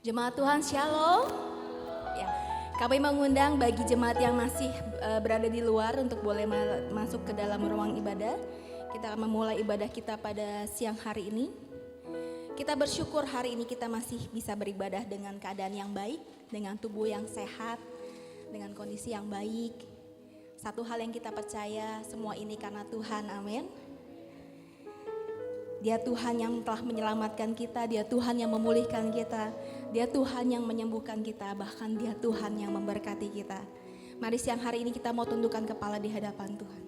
Jemaat Tuhan Shalom. Ya, kami mengundang bagi jemaat yang masih berada di luar untuk boleh masuk ke dalam ruang ibadah. Kita akan memulai ibadah kita pada siang hari ini. Kita bersyukur hari ini kita masih bisa beribadah dengan keadaan yang baik, dengan tubuh yang sehat, dengan kondisi yang baik. Satu hal yang kita percaya, semua ini karena Tuhan, amin. Dia Tuhan yang telah menyelamatkan kita, Dia Tuhan yang memulihkan kita, Dia Tuhan yang menyembuhkan kita, bahkan Dia Tuhan yang memberkati kita. Mari siang hari ini kita mau tundukkan kepala di hadapan Tuhan.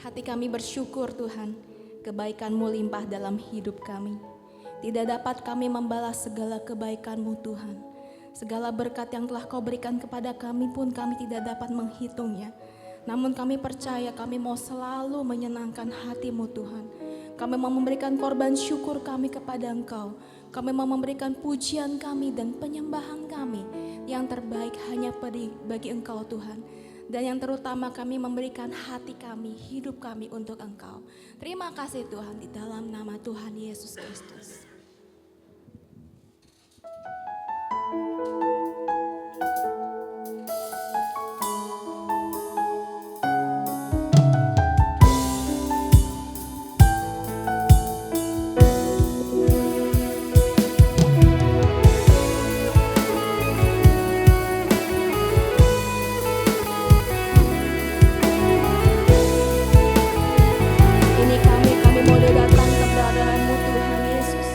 Hati kami bersyukur Tuhan, kebaikan-Mu limpah dalam hidup kami. Tidak dapat kami membalas segala kebaikan-Mu Tuhan. Segala berkat yang telah Kau berikan kepada kami pun kami tidak dapat menghitungnya. Namun kami percaya kami mau selalu menyenangkan hati-Mu Tuhan. Kami mau memberikan korban syukur kami kepada Engkau. Kami mau memberikan pujian kami dan penyembahan kami yang terbaik hanya bagi Engkau Tuhan. Dan yang terutama kami memberikan hati kami, hidup kami untuk Engkau. Terima kasih Tuhan di dalam nama Tuhan Yesus Kristus. Kami boleh datang kepada-Mu Tuhan Yesus.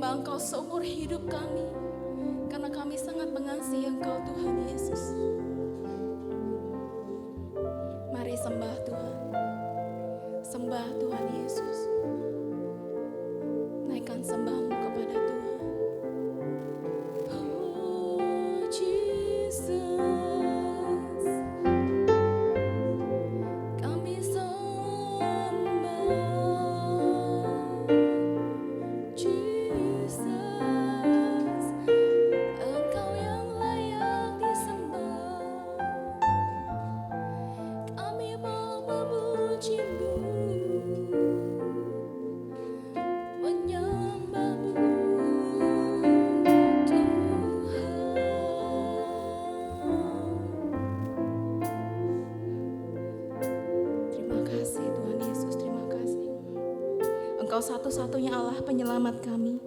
menyembah Engkau seumur hidup kami, karena kami sangat mengasihi Engkau Tuhan Yesus. Mari sembah Tuhan. Sembah Tuhan Yesus. Naikkan sembahmu kepada Tuhan. Oh Jesus, kami sembah. Jesus, Engkau yang layak disembah. Kami mau memuji-Mu, menyembah-Mu, Tuhan. Terima kasih Tuhan Yesus, terima kasih. Engkau satu-satunya Allah penyelamat kami.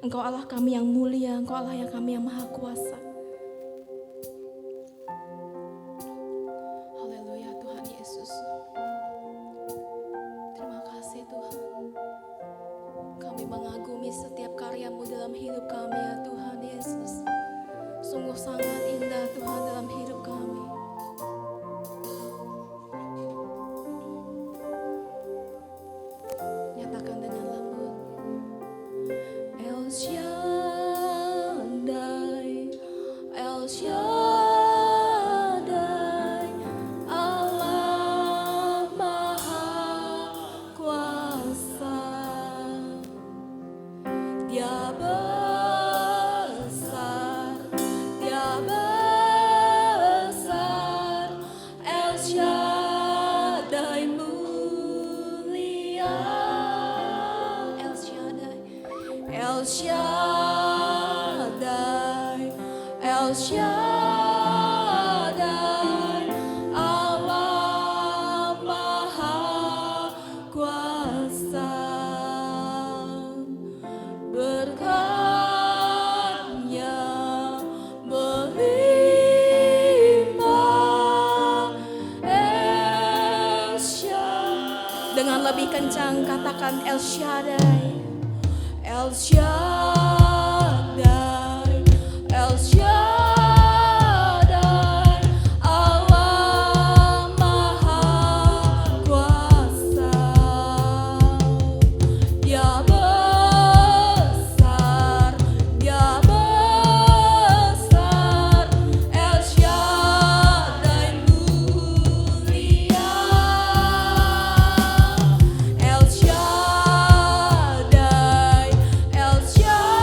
Engkau Allah kami yang mulia, Engkau Allah yang kami yang maha kuasa. Haleluya Tuhan Yesus. Terima kasih Tuhan. Kami mengagumi setiap karya-Mu dalam hidup kami ya Tuhan Yesus. Sungguh sangat indah Tuhan dalam hidup kami. Nyatakan dengan lembut. El Shaddai, El Shaddai, Allah Maha Kuasa. Dia besar, Dia besar, El Shaddai mulia, El Shaddai, El Shaddai, El Shaddai, Allah Maha Kuasa. Berkat-Nya melimpah, El Shaddai. Dengan lebih kencang katakan El Shaddai, El Shaddai, El Shaddai, Allah Maha Kuasa. Dia besar, Dia besar, El Shaddai mulia, El Shaddai, El Shaddai.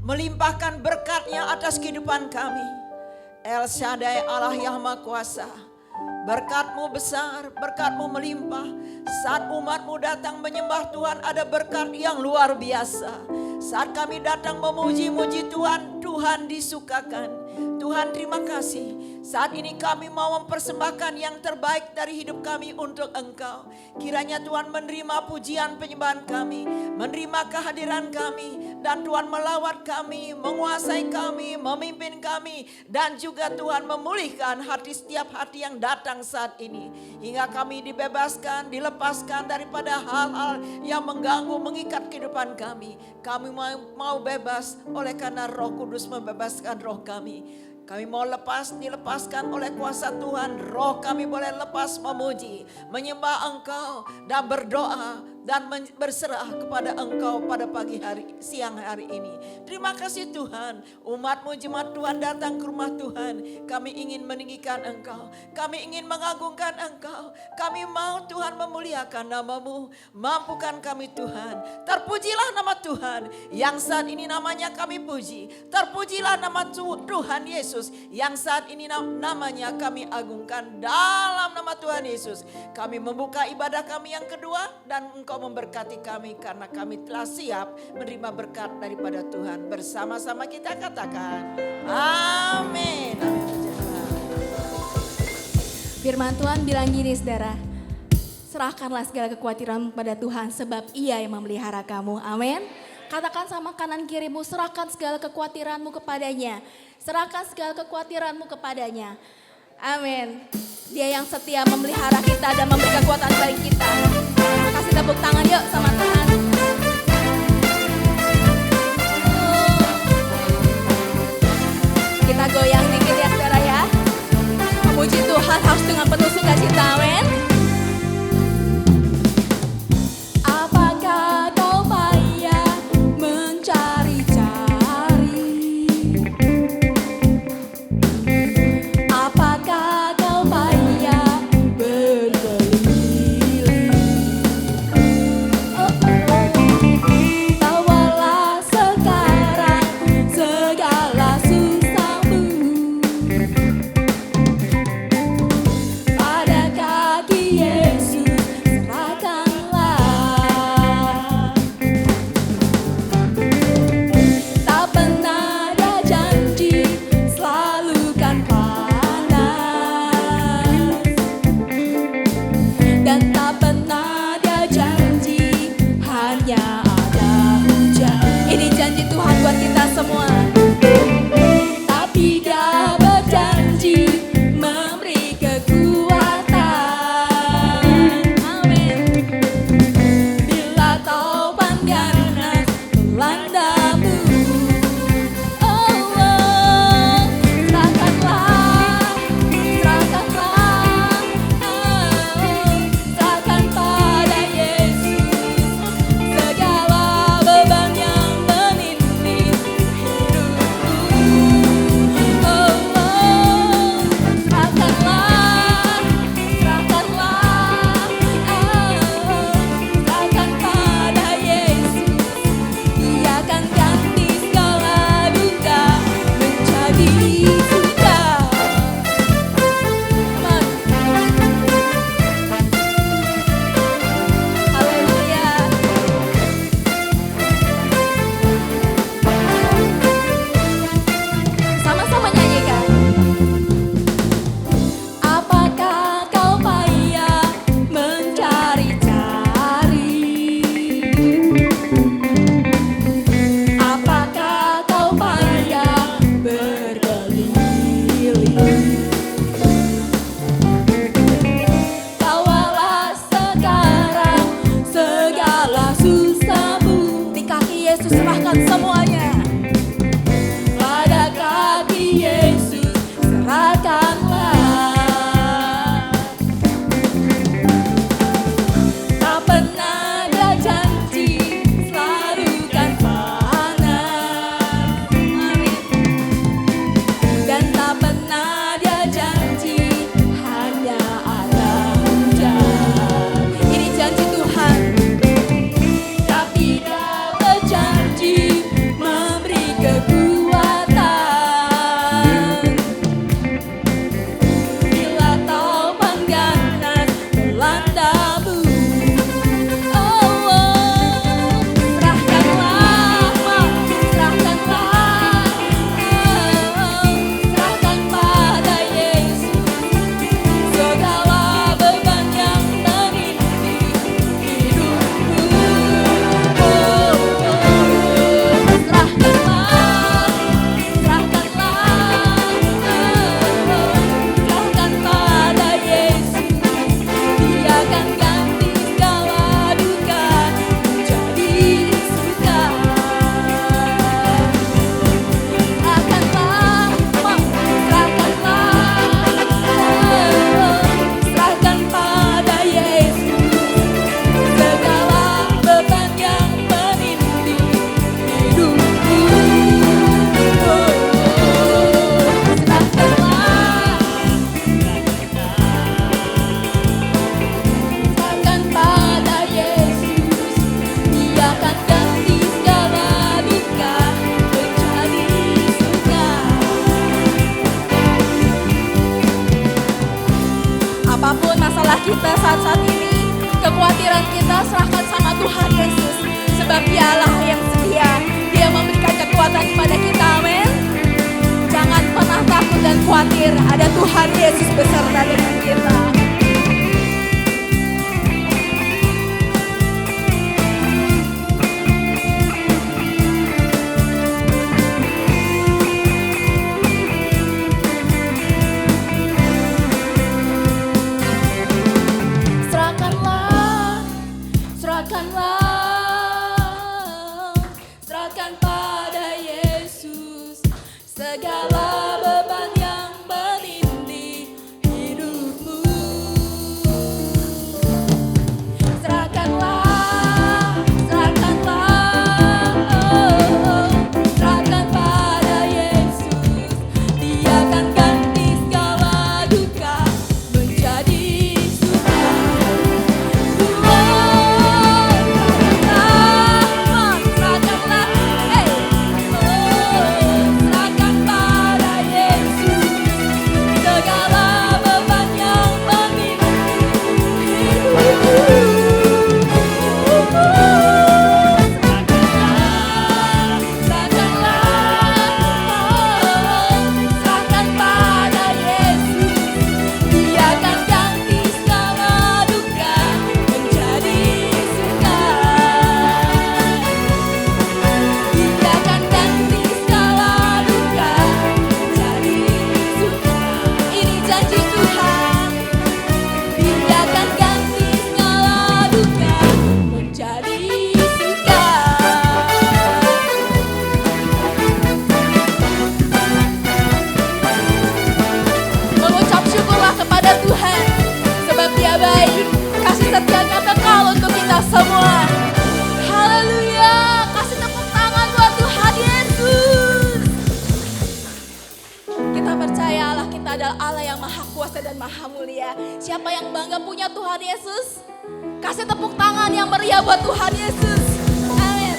melimpahkan berkat-Nya atas kehidupan kami. El Shaddai, Allah yang Maha Kuasa, berkat-Mu besar, berkat-Mu melimpah. Saat umat-Mu datang menyembah Tuhan, ada berkat yang luar biasa. Saat kami datang memuji-muji Tuhan, Tuhan disukakan. Tuhan, terima kasih. Saat ini kami mau mempersembahkan yang terbaik dari hidup kami untuk Engkau. Kiranya Tuhan menerima pujian penyembahan kami, menerima kehadiran kami, dan Tuhan melawat kami, menguasai kami, memimpin kami, dan juga Tuhan memulihkan hati setiap hati yang datang saat ini. Hingga kami dibebaskan, dilepaskan daripada hal-hal yang mengganggu, mengikat kehidupan kami. Kami mau bebas oleh karena Roh Kudus membebaskan roh kami. Kami mau dilepaskan oleh kuasa Tuhan. Roh kami boleh lepas memuji, menyembah Engkau, dan berdoa, dan berserah kepada Engkau pada siang hari ini. Terima kasih Tuhan, umat-Mu jemaat Tuhan datang ke rumah Tuhan. Kami ingin meninggikan Engkau, kami ingin mengagungkan Engkau. Kami mau Tuhan memuliakan nama-Mu. Mampukan kami Tuhan. Terpujilah nama Tuhan yang saat ini namanya kami puji. Terpujilah nama Tuhan Yesus yang saat ini namanya kami agungkan. Dalam nama Tuhan Yesus kami membuka ibadah kami yang kedua, dan Engkau memberkati kami karena kami telah siap menerima berkat daripada Tuhan. Bersama-sama kita katakan amin. Firman Tuhan bilang gini saudara, serahkanlah segala kekhawatiranmu kepada Tuhan sebab Ia yang memelihara kamu. Amin. Katakan sama kanan kirimu, serahkan segala kekhawatiranmu kepadanya. Serahkan segala kekhawatiranmu kepadanya. Amin. Dia yang setia memelihara kita dan memberi kekuatan bagi kita. Kasih tepuk tangan yuk sama Tuhan. Kita goyang dikit ya saudara ya. Memuji Tuhan harus dengan penuh sukacita. Amin. Apakah kau payah mencari-cari? Apakah kau payah berkeliling? Tawalah sekarang segala susahmu pada kaki Yesus, serahkanlah. Tak pernah ada janji, selalu kan panas. Dan tak pernah ada janji, hanya ada hujan. Ini janji Tuhan buat kita semua. Tapi Dia berjanji memberi kekuatan. Amin. Bila taubat ganas melandamu, serahkan pada Yesus segala beban yang menindih. Apapun masalah kita saat ini, kekhawatiran kita serahkan sama Tuhan Yesus. Sebab Dialah yang setia, Dia memberikan kekuatan kepada kita, amin. Jangan pernah takut dan khawatir, ada Tuhan Yesus beserta dengan kita. Serahkan pada Yesus segala beban yang menindih hidupmu. Serahkanlah, serahkan pada Yesus. Dia akan ganti segala duka menjadi suka. Semua, haleluya, kasih tepuk tangan buat Tuhan Yesus. Kita percaya Allah kita adalah Allah yang maha kuasa dan maha mulia. Siapa yang bangga punya Tuhan Yesus? Kasih tepuk tangan yang meriah buat Tuhan Yesus. Amin.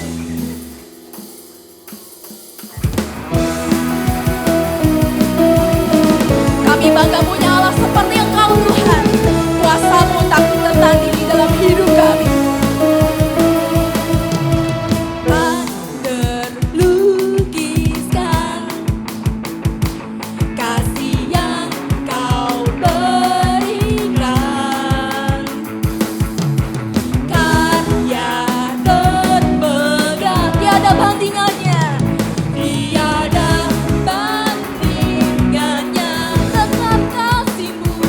Kami bangga punya Allah seperti Engkau Tuhan. Kuasa-Mu tak tertandingi dalam hidup kami. Tiada bandingannya, tetap kasih-Mu.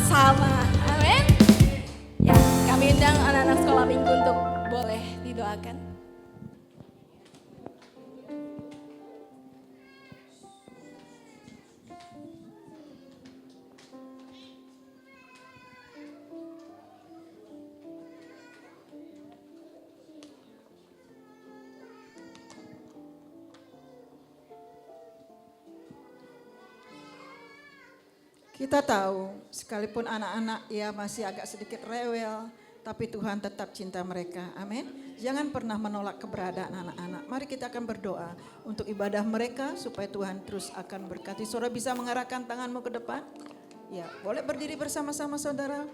bersama-sama. Amin. Ya, kami undang anak-anak sekolah minggu untuk boleh didoakan. Kita tahu, sekalipun anak-anak ya masih agak sedikit rewel, tapi Tuhan tetap cinta mereka. Amin. Jangan pernah menolak keberadaan anak-anak. Mari kita akan berdoa untuk ibadah mereka supaya Tuhan terus akan berkati. Saudara bisa mengarahkan tanganmu ke depan? Ya, boleh berdiri bersama-sama saudara.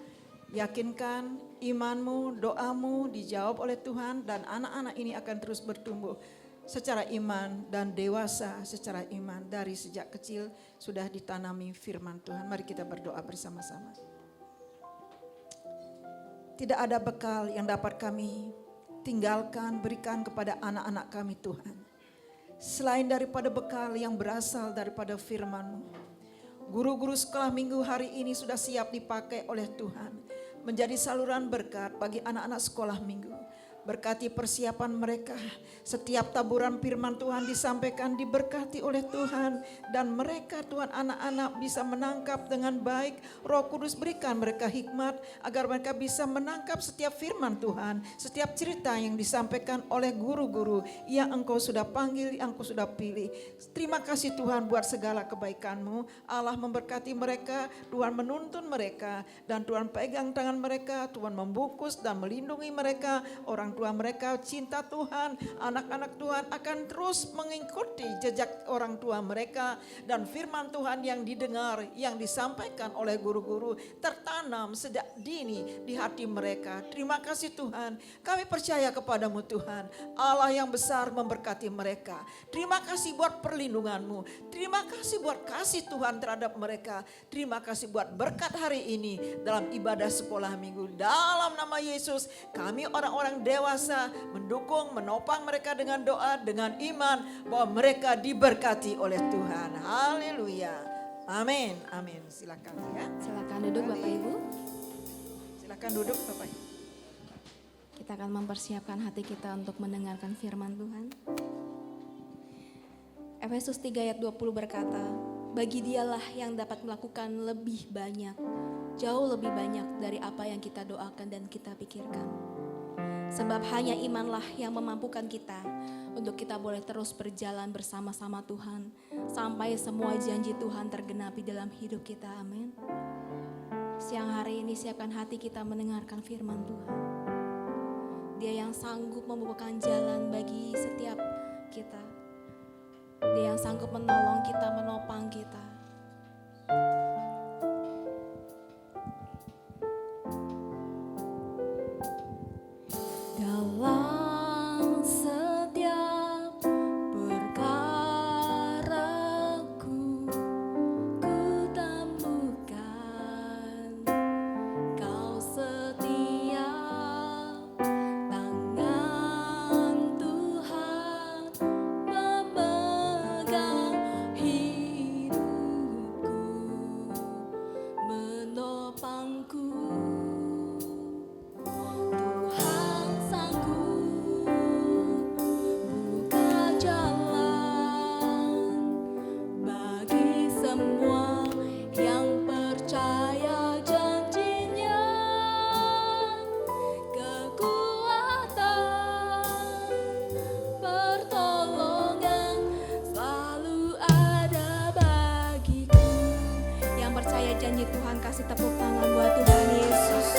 Yakinkan imanmu, doamu dijawab oleh Tuhan dan anak-anak ini akan terus bertumbuh secara iman dan dewasa secara iman dari sejak kecil sudah ditanami firman Tuhan. Mari kita berdoa bersama-sama. Tidak ada bekal yang dapat kami tinggalkan, berikan kepada anak-anak kami Tuhan, selain daripada bekal yang berasal daripada firman-Mu. Guru-guru sekolah minggu hari ini sudah siap dipakai oleh Tuhan menjadi saluran berkat bagi anak-anak sekolah minggu. Berkati persiapan mereka, setiap taburan firman Tuhan disampaikan diberkati oleh Tuhan. Dan mereka Tuhan anak-anak bisa menangkap dengan baik. Roh Kudus berikan mereka hikmat agar mereka bisa menangkap setiap firman Tuhan. Setiap cerita yang disampaikan oleh guru-guru yang Engkau sudah panggil, yang Engkau sudah pilih. Terima kasih Tuhan buat segala kebaikan-Mu. Allah memberkati mereka, Tuhan menuntun mereka. Dan Tuhan pegang tangan mereka, Tuhan membungkus dan melindungi mereka. Orang tua mereka cinta Tuhan, anak-anak Tuhan akan terus mengikuti jejak orang tua mereka dan firman Tuhan yang didengar, yang disampaikan oleh guru-guru tertanam sejak dini di hati mereka. Terima kasih Tuhan, kami percaya kepadamu Tuhan, Allah yang besar memberkati mereka. Terima kasih buat perlindungan-Mu, terima kasih buat kasih Tuhan terhadap mereka, terima kasih buat berkat hari ini dalam ibadah sekolah minggu. Dalam nama Yesus kami orang-orang dewasa mendukung, menopang mereka dengan doa, dengan iman bahwa mereka diberkati oleh Tuhan. Haleluya. Amin. Amin. Silakan ya. Silakan duduk Bapak Ibu. Silakan duduk Bapak Ibu. Kita akan mempersiapkan hati kita untuk mendengarkan firman Tuhan. Efesus 3 ayat 20 berkata, bagi dialah yang dapat melakukan lebih banyak, jauh lebih banyak dari apa yang kita doakan dan kita pikirkan. Sebab hanya imanlah yang memampukan kita untuk kita boleh terus berjalan bersama-sama Tuhan sampai semua janji Tuhan tergenapi dalam hidup kita. Amin. Siang hari ini siapkan hati kita mendengarkan firman Tuhan. Dia yang sanggup membukakan jalan bagi setiap kita. Dia yang sanggup menolong kita, menopang kita. Dalam setiap perkaraku, ku temukan Kau setia, tangan Tuhan memegang hidupku, menopangku. Tuhan sanggup buka jalan bagi semua yang percaya janjinya. Kekuatan, pertolongan selalu ada bagiku. Yang percaya janji Tuhan kasih tepuk tangan buat Tuhan Yesus.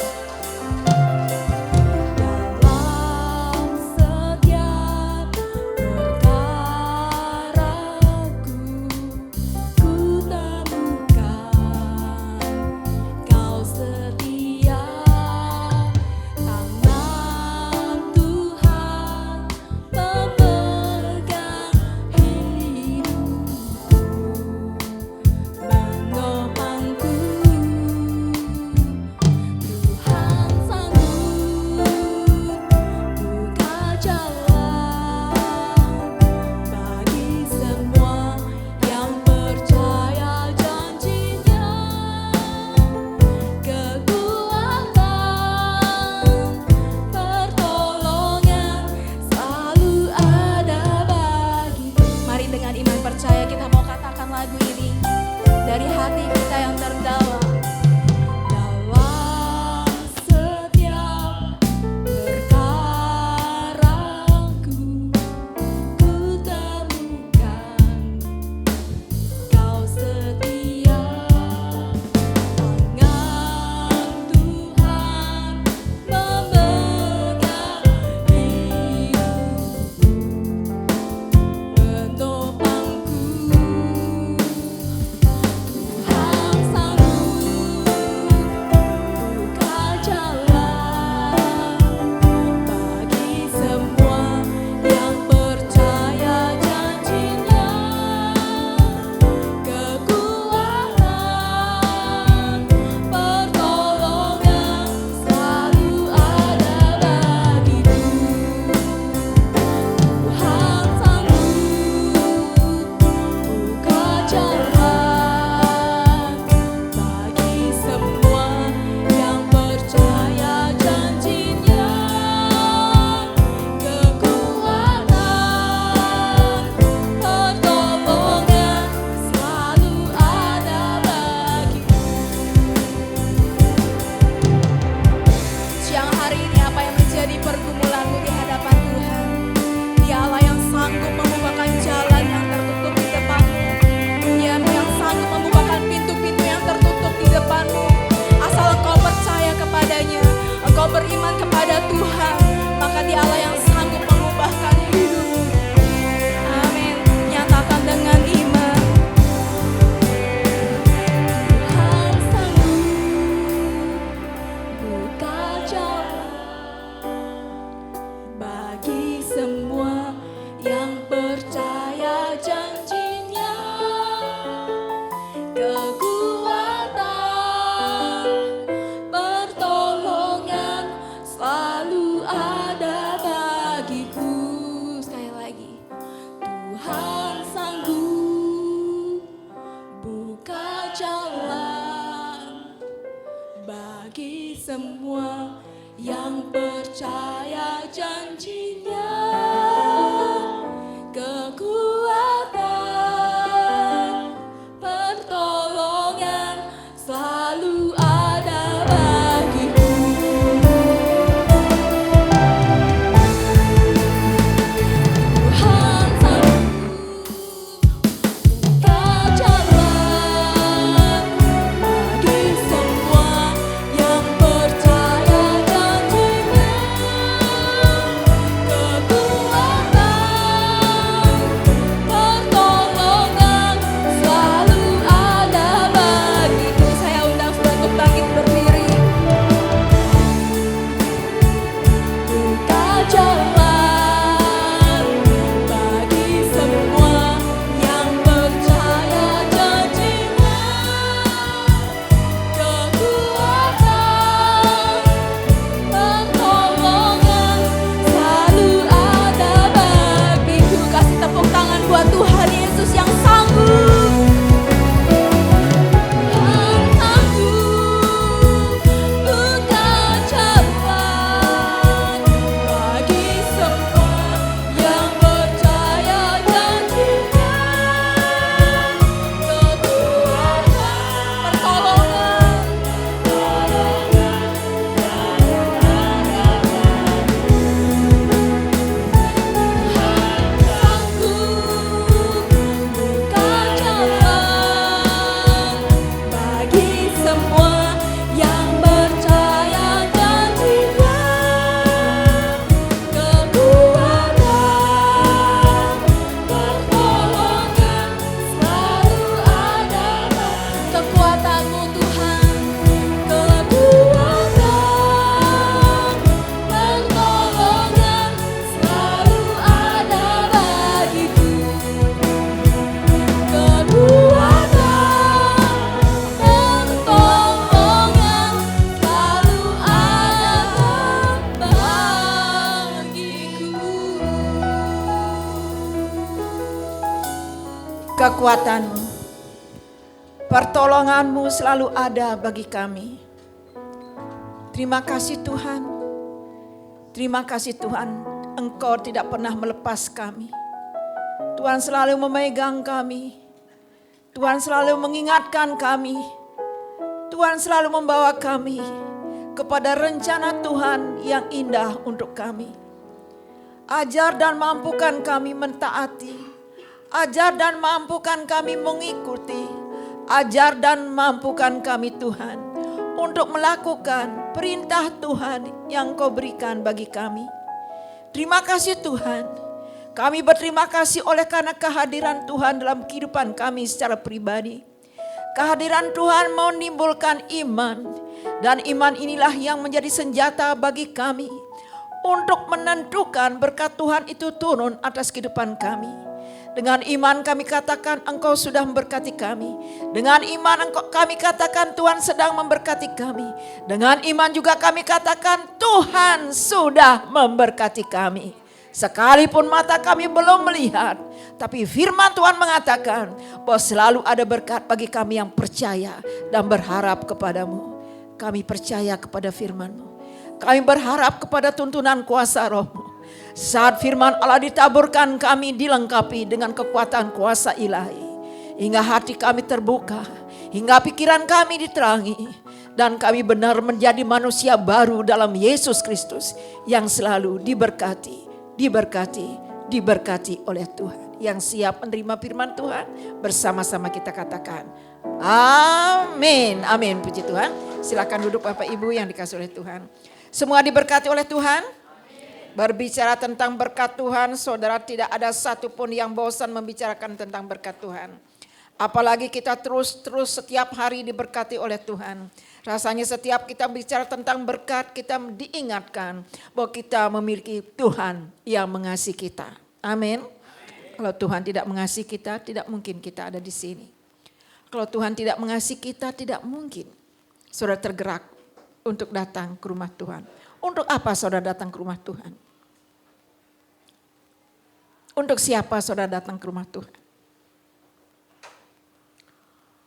bagi semua yang percaya janjinya. Kekuatan, pertolongan selalu ada bagiku. Tuhan sanggup buka jalan bagi semua yang percaya janjinya. Kekuatan, pertolongan selalu ada bagiku. Saya undang saudara untuk bangkit berdiri. Buka jalan bagi semua yang percaya janjinya. Kekuatan, pertolongan selalu ada bagiku. Kasih tepuk tangan buat Tuhan Yesus yang sanggup. Yang sanggup buka jalan bagi semua yang percaya janjinya. Kekuatan, pertolongan sanggup buka jalan bagi semua yang percaya janjinya. Kekuatan, pertolongan selalu ada. Kekuatan-Mu Tuhan, kekuatan, pertolongan selalu ada bagiku. Kekuatan, pertolongan selalu ada bagiku. Kekuatan-Mu, pertolongan-Mu selalu ada bagi kami. Terima kasih Tuhan. Terima kasih Tuhan, Engkau tidak pernah melepas kami. Tuhan selalu memegang kami. Tuhan selalu mengingatkan kami. Tuhan selalu membawa kami kepada rencana Tuhan yang indah untuk kami. Ajar dan mampukan kami mentaati. Ajar dan mampukan kami mengikuti. Ajar dan mampukan kami Tuhan untuk melakukan perintah Tuhan yang Kau berikan bagi kami. Terima kasih Tuhan. Kami berterima kasih oleh karena kehadiran Tuhan dalam kehidupan kami secara pribadi. Kehadiran Tuhan menimbulkan iman. Dan iman inilah yang menjadi senjata bagi kami untuk menentukan berkat Tuhan itu turun atas kehidupan kami. Dengan iman kami katakan Engkau sudah memberkati kami. Dengan iman kami katakan Tuhan sedang memberkati kami. Dengan iman juga kami katakan Tuhan sudah memberkati kami. Sekalipun mata kami belum melihat, tapi firman Tuhan mengatakan bahwa selalu ada berkat bagi kami yang percaya dan berharap kepadamu. Kami percaya kepada firman-Mu. Kami berharap kepada tuntunan kuasa Roh-Mu. Saat firman Allah ditaburkan, kami dilengkapi dengan kekuatan kuasa ilahi. Hingga hati kami terbuka, hingga pikiran kami diterangi. Dan kami benar menjadi manusia baru dalam Yesus Kristus yang selalu diberkati oleh Tuhan. Yang siap menerima firman Tuhan, bersama-sama kita katakan amin. Amin, puji Tuhan. Silakan duduk Bapak Ibu yang dikasihi oleh Tuhan. Semua diberkati oleh Tuhan. Berbicara tentang berkat Tuhan, saudara, tidak ada satupun yang bosan membicarakan tentang berkat Tuhan. Apalagi kita terus setiap hari diberkati oleh Tuhan. Rasanya setiap kita bicara tentang berkat, kita diingatkan bahwa kita memiliki Tuhan yang mengasihi kita. Amin. Kalau Tuhan tidak mengasihi kita, tidak mungkin kita ada di sini. Kalau Tuhan tidak mengasihi kita, tidak mungkin saudara tergerak untuk datang ke rumah Tuhan. Untuk apa saudara datang ke rumah Tuhan? Untuk siapa saudara datang ke rumah Tuhan?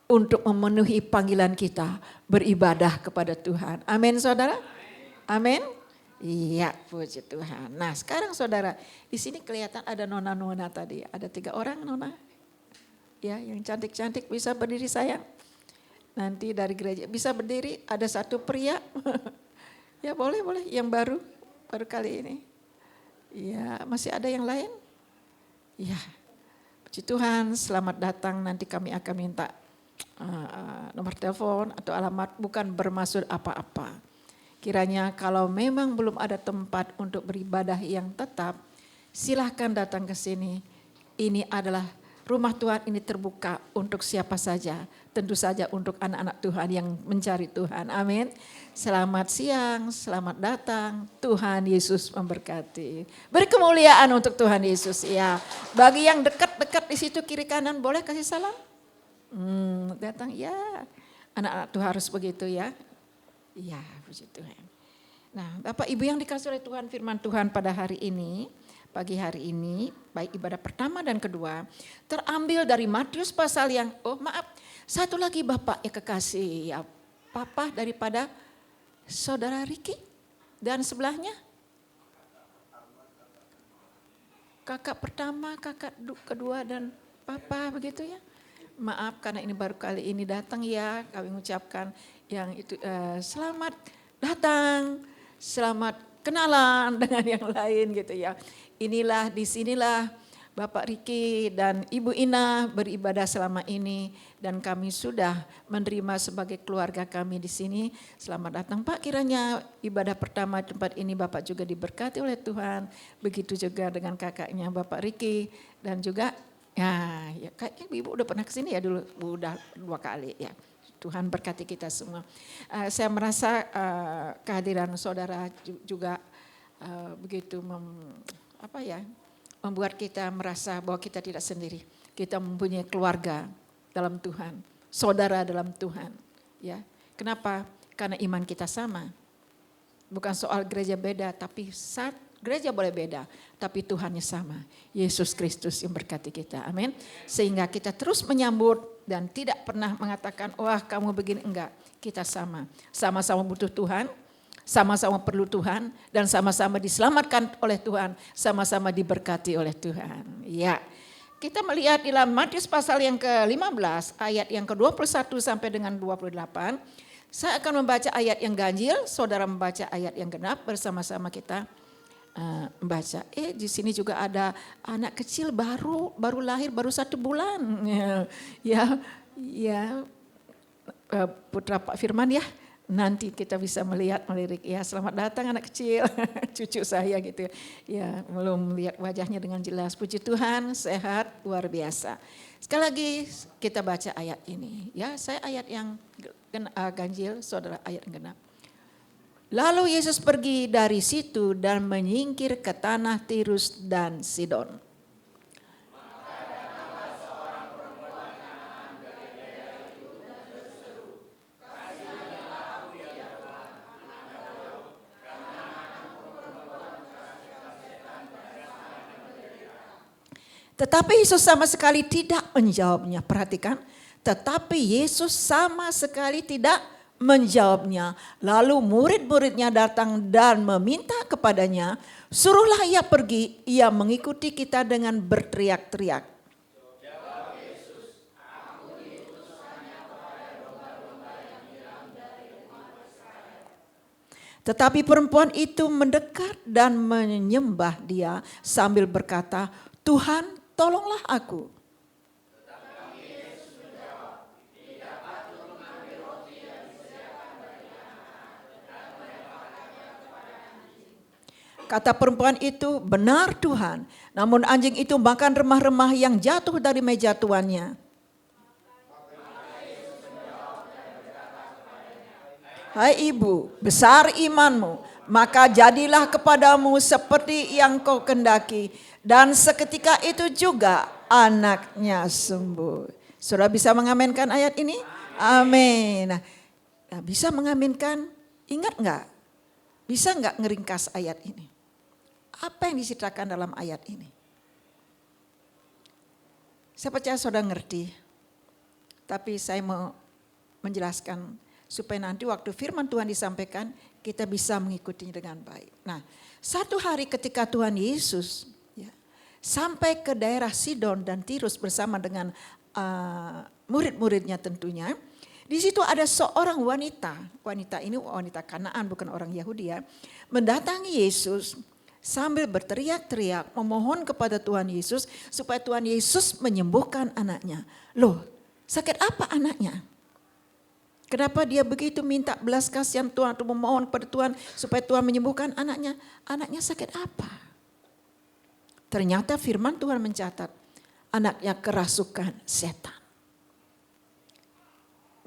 untuk memenuhi panggilan kita beribadah kepada Tuhan. Amin saudara? Amin? Iya, puji Tuhan. Nah sekarang saudara, di sini kelihatan ada nona-nona tadi. Ada 3 orang nona. Ya, yang cantik-cantik bisa berdiri sayang. Nanti dari gereja bisa berdiri, ada 1 pria. Ya boleh, yang baru kali ini. Ya, masih ada yang lain? Ya, puji Tuhan, selamat datang. Nanti kami akan minta nomor telepon atau alamat, bukan bermaksud apa-apa. Kiranya kalau memang belum ada tempat untuk beribadah yang tetap, silahkan datang ke sini. Ini adalah rumah Tuhan, ini terbuka untuk siapa saja. Tentu saja untuk anak-anak Tuhan yang mencari Tuhan. Amin. Selamat siang, selamat datang. Tuhan Yesus memberkati. Beri kemuliaan untuk Tuhan Yesus. Ya, bagi yang dekat-dekat di situ kiri kanan, boleh kasih salam? Datang ya. Anak-anak Tuhan harus begitu ya. Ya, puji Tuhan. Nah, Bapak Ibu yang dikasihi oleh Tuhan, firman Tuhan pada hari ini, pagi hari ini, baik ibadah pertama dan kedua, terambil dari Matius pasal yang, satu lagi Bapak yang kekasih, ya, Papa daripada Saudara Riki, dan sebelahnya kakak pertama, kakak kedua, dan Papa begitu ya. Maaf karena ini baru kali ini datang ya, kami mengucapkan yang itu selamat datang, selamat kenalan dengan yang lain gitu ya. Inilah disinilah Bapak Riki dan Ibu Ina beribadah selama ini dan kami sudah menerima sebagai keluarga kami di sini. Selamat datang Pak, kiranya ibadah pertama tempat ini Bapak juga diberkati oleh Tuhan. Begitu juga dengan kakaknya Bapak Riki dan juga ya kayaknya Ibu udah pernah kesini ya dulu, udah 2 kali ya. Tuhan berkati kita semua. Saya merasa kehadiran saudara juga begitu membuat kita merasa bahwa kita tidak sendiri. Kita mempunyai keluarga dalam Tuhan, saudara dalam Tuhan. Ya, kenapa? Karena iman kita sama. Bukan soal gereja beda, tapi gereja boleh beda, tapi Tuhannya sama. Yesus Kristus yang berkati kita. Amin. Sehingga kita terus menyambut dan tidak pernah mengatakan, wah kamu begini. Enggak, kita sama. Sama-sama butuh Tuhan, sama-sama perlu Tuhan, dan sama-sama diselamatkan oleh Tuhan, sama-sama diberkati oleh Tuhan. Ya, kita melihat di dalam Matius pasal yang ke-15, ayat yang ke-21 sampai dengan 28. Saya akan membaca ayat yang ganjil, saudara membaca ayat yang genap, bersama-sama kita membaca. Di sini juga ada anak kecil baru lahir, baru 1 bulan. Ya, putra Pak Firman ya. Nanti kita bisa melirik ya, selamat datang anak kecil, cucu saya gitu ya, belum lihat wajahnya dengan jelas. Puji Tuhan, sehat, luar biasa. Sekali lagi kita baca ayat ini ya, saya ayat yang ganjil, saudara ayat yang genap. Lalu Yesus pergi dari situ dan menyingkir ke tanah Tirus dan Sidon. Tetapi Yesus sama sekali tidak menjawabnya. Perhatikan, tetapi Yesus sama sekali tidak menjawabnya. Lalu murid-muridnya datang dan meminta kepadanya, suruhlah ia pergi, ia mengikuti kita dengan berteriak-teriak. Tetapi perempuan itu mendekat dan menyembah dia sambil berkata, Tuhan, tolonglah aku. Kata perempuan itu, benar Tuhan, namun anjing itu makan remah-remah yang jatuh dari meja tuannya. Hai ibu, besar imanmu, maka jadilah kepadamu seperti yang kau kendaki. Dan seketika itu juga anaknya sembuh. Saudara bisa mengaminkan ayat ini? Amin. Nah, bisa mengaminkan, ingat enggak? Bisa enggak ngeringkas ayat ini? Apa yang diceritakan dalam ayat ini? Saya percaya saudara ngerti. Tapi saya mau menjelaskan supaya nanti waktu firman Tuhan disampaikan kita bisa mengikutinya dengan baik. Nah, satu hari ketika Tuhan Yesus sampai ke daerah Sidon dan Tirus bersama dengan murid-muridnya tentunya. Di situ ada seorang wanita. Wanita ini wanita Kanaan, bukan orang Yahudi ya. Mendatangi Yesus sambil berteriak-teriak memohon kepada Tuhan Yesus supaya Tuhan Yesus menyembuhkan anaknya. Loh, sakit apa anaknya? Kenapa dia begitu minta belas kasihan Tuhan untuk memohon kepada Tuhan supaya Tuhan menyembuhkan anaknya? Anaknya sakit apa? Ternyata firman Tuhan mencatat anaknya kerasukan setan.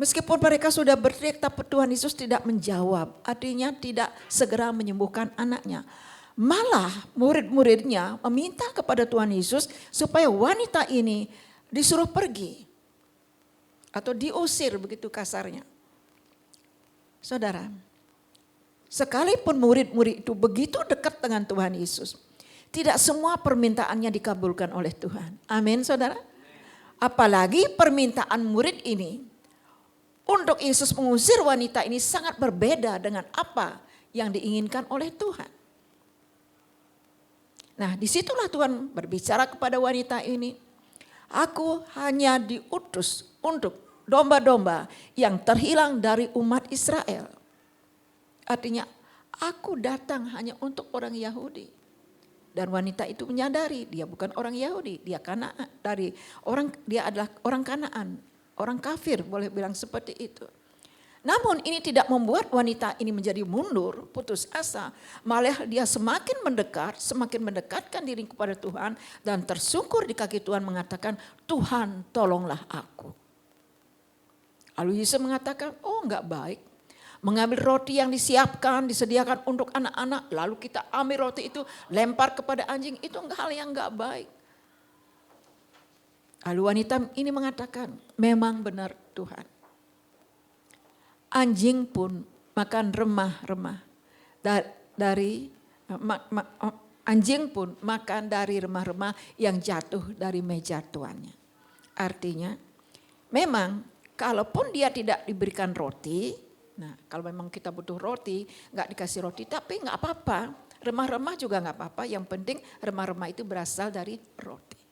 Meskipun mereka sudah berteriak, tapi Tuhan Yesus tidak menjawab. Artinya tidak segera menyembuhkan anaknya. Malah murid-muridnya meminta kepada Tuhan Yesus supaya wanita ini disuruh pergi. Atau diusir, begitu kasarnya. Saudara, sekalipun murid-murid itu begitu dekat dengan Tuhan Yesus, tidak semua permintaannya dikabulkan oleh Tuhan. Amin, saudara. Apalagi permintaan murid ini untuk Yesus mengusir wanita ini sangat berbeda dengan apa yang diinginkan oleh Tuhan. Nah, disitulah Tuhan berbicara kepada wanita ini. Aku hanya diutus untuk domba-domba yang terhilang dari umat Israel. Artinya, aku datang hanya untuk orang Yahudi. Dan wanita itu menyadari dia bukan orang Yahudi, dia Kanaan, dia adalah orang Kanaan. Orang kafir boleh bilang seperti itu. Namun ini tidak membuat wanita ini menjadi mundur, putus asa. Malah dia semakin mendekatkan diri kepada Tuhan. Dan tersungkur di kaki Tuhan mengatakan, Tuhan tolonglah aku. Lalu Yesus mengatakan, oh enggak baik. Mengambil roti yang disediakan untuk anak-anak. Lalu kita ambil roti itu, lempar kepada anjing. Itu hal yang enggak baik. Lalu wanita ini mengatakan, memang benar Tuhan. Anjing pun makan remah-remah anjing pun makan dari remah-remah yang jatuh dari meja tuannya. Artinya, memang kalaupun dia tidak diberikan roti, nah kalau memang kita butuh roti, nggak dikasih roti, tapi nggak apa-apa. Remah-remah juga nggak apa-apa. Yang penting remah-remah itu berasal dari roti.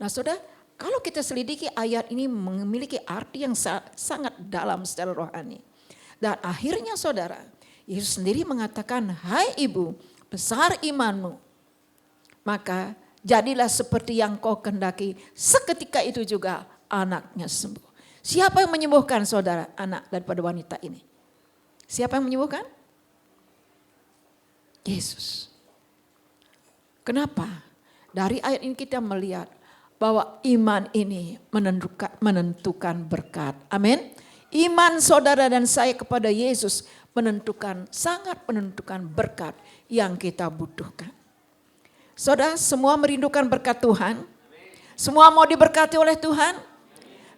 Nah saudara, kalau kita selidiki ayat ini memiliki arti yang sangat dalam secara rohani. Dan akhirnya saudara, Yesus sendiri mengatakan, hai ibu, besar imanmu. Maka jadilah seperti yang kau kehendaki. Seketika itu juga anaknya sembuh. Siapa yang menyembuhkan saudara anak daripada wanita ini? Siapa yang menyembuhkan? Yesus. Kenapa? Dari ayat ini kita melihat bahwa iman ini menentukan berkat. Amin. Iman saudara dan saya kepada Yesus sangat menentukan berkat yang kita butuhkan. Saudara, semua merindukan berkat Tuhan. Semua mau diberkati oleh Tuhan.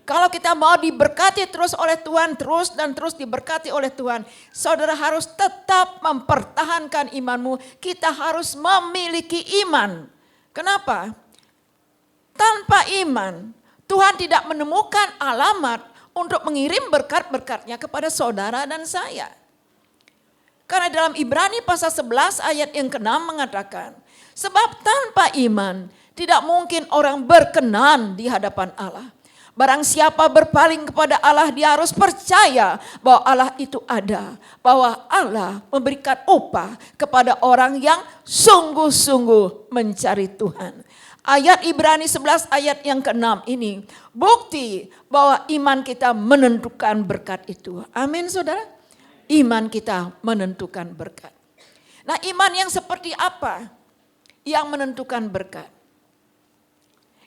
Kalau kita mau diberkati terus oleh Tuhan, terus diberkati oleh Tuhan, saudara harus tetap mempertahankan imanmu. Kita harus memiliki iman. Kenapa? Tanpa iman, Tuhan tidak menemukan alamat untuk mengirim berkat-berkatnya kepada saudara dan saya. Karena dalam Ibrani pasal 11 ayat yang ke-6 mengatakan, sebab tanpa iman tidak mungkin orang berkenan di hadapan Allah. Barang siapa berpaling kepada Allah, dia harus percaya bahwa Allah itu ada. Bahwa Allah memberikan upah kepada orang yang sungguh-sungguh mencari Tuhan. Ayat Ibrani 11 ayat yang ke-6 ini bukti bahwa iman kita menentukan berkat itu. Amin saudara. Iman kita menentukan berkat. Nah, iman yang seperti apa yang menentukan berkat?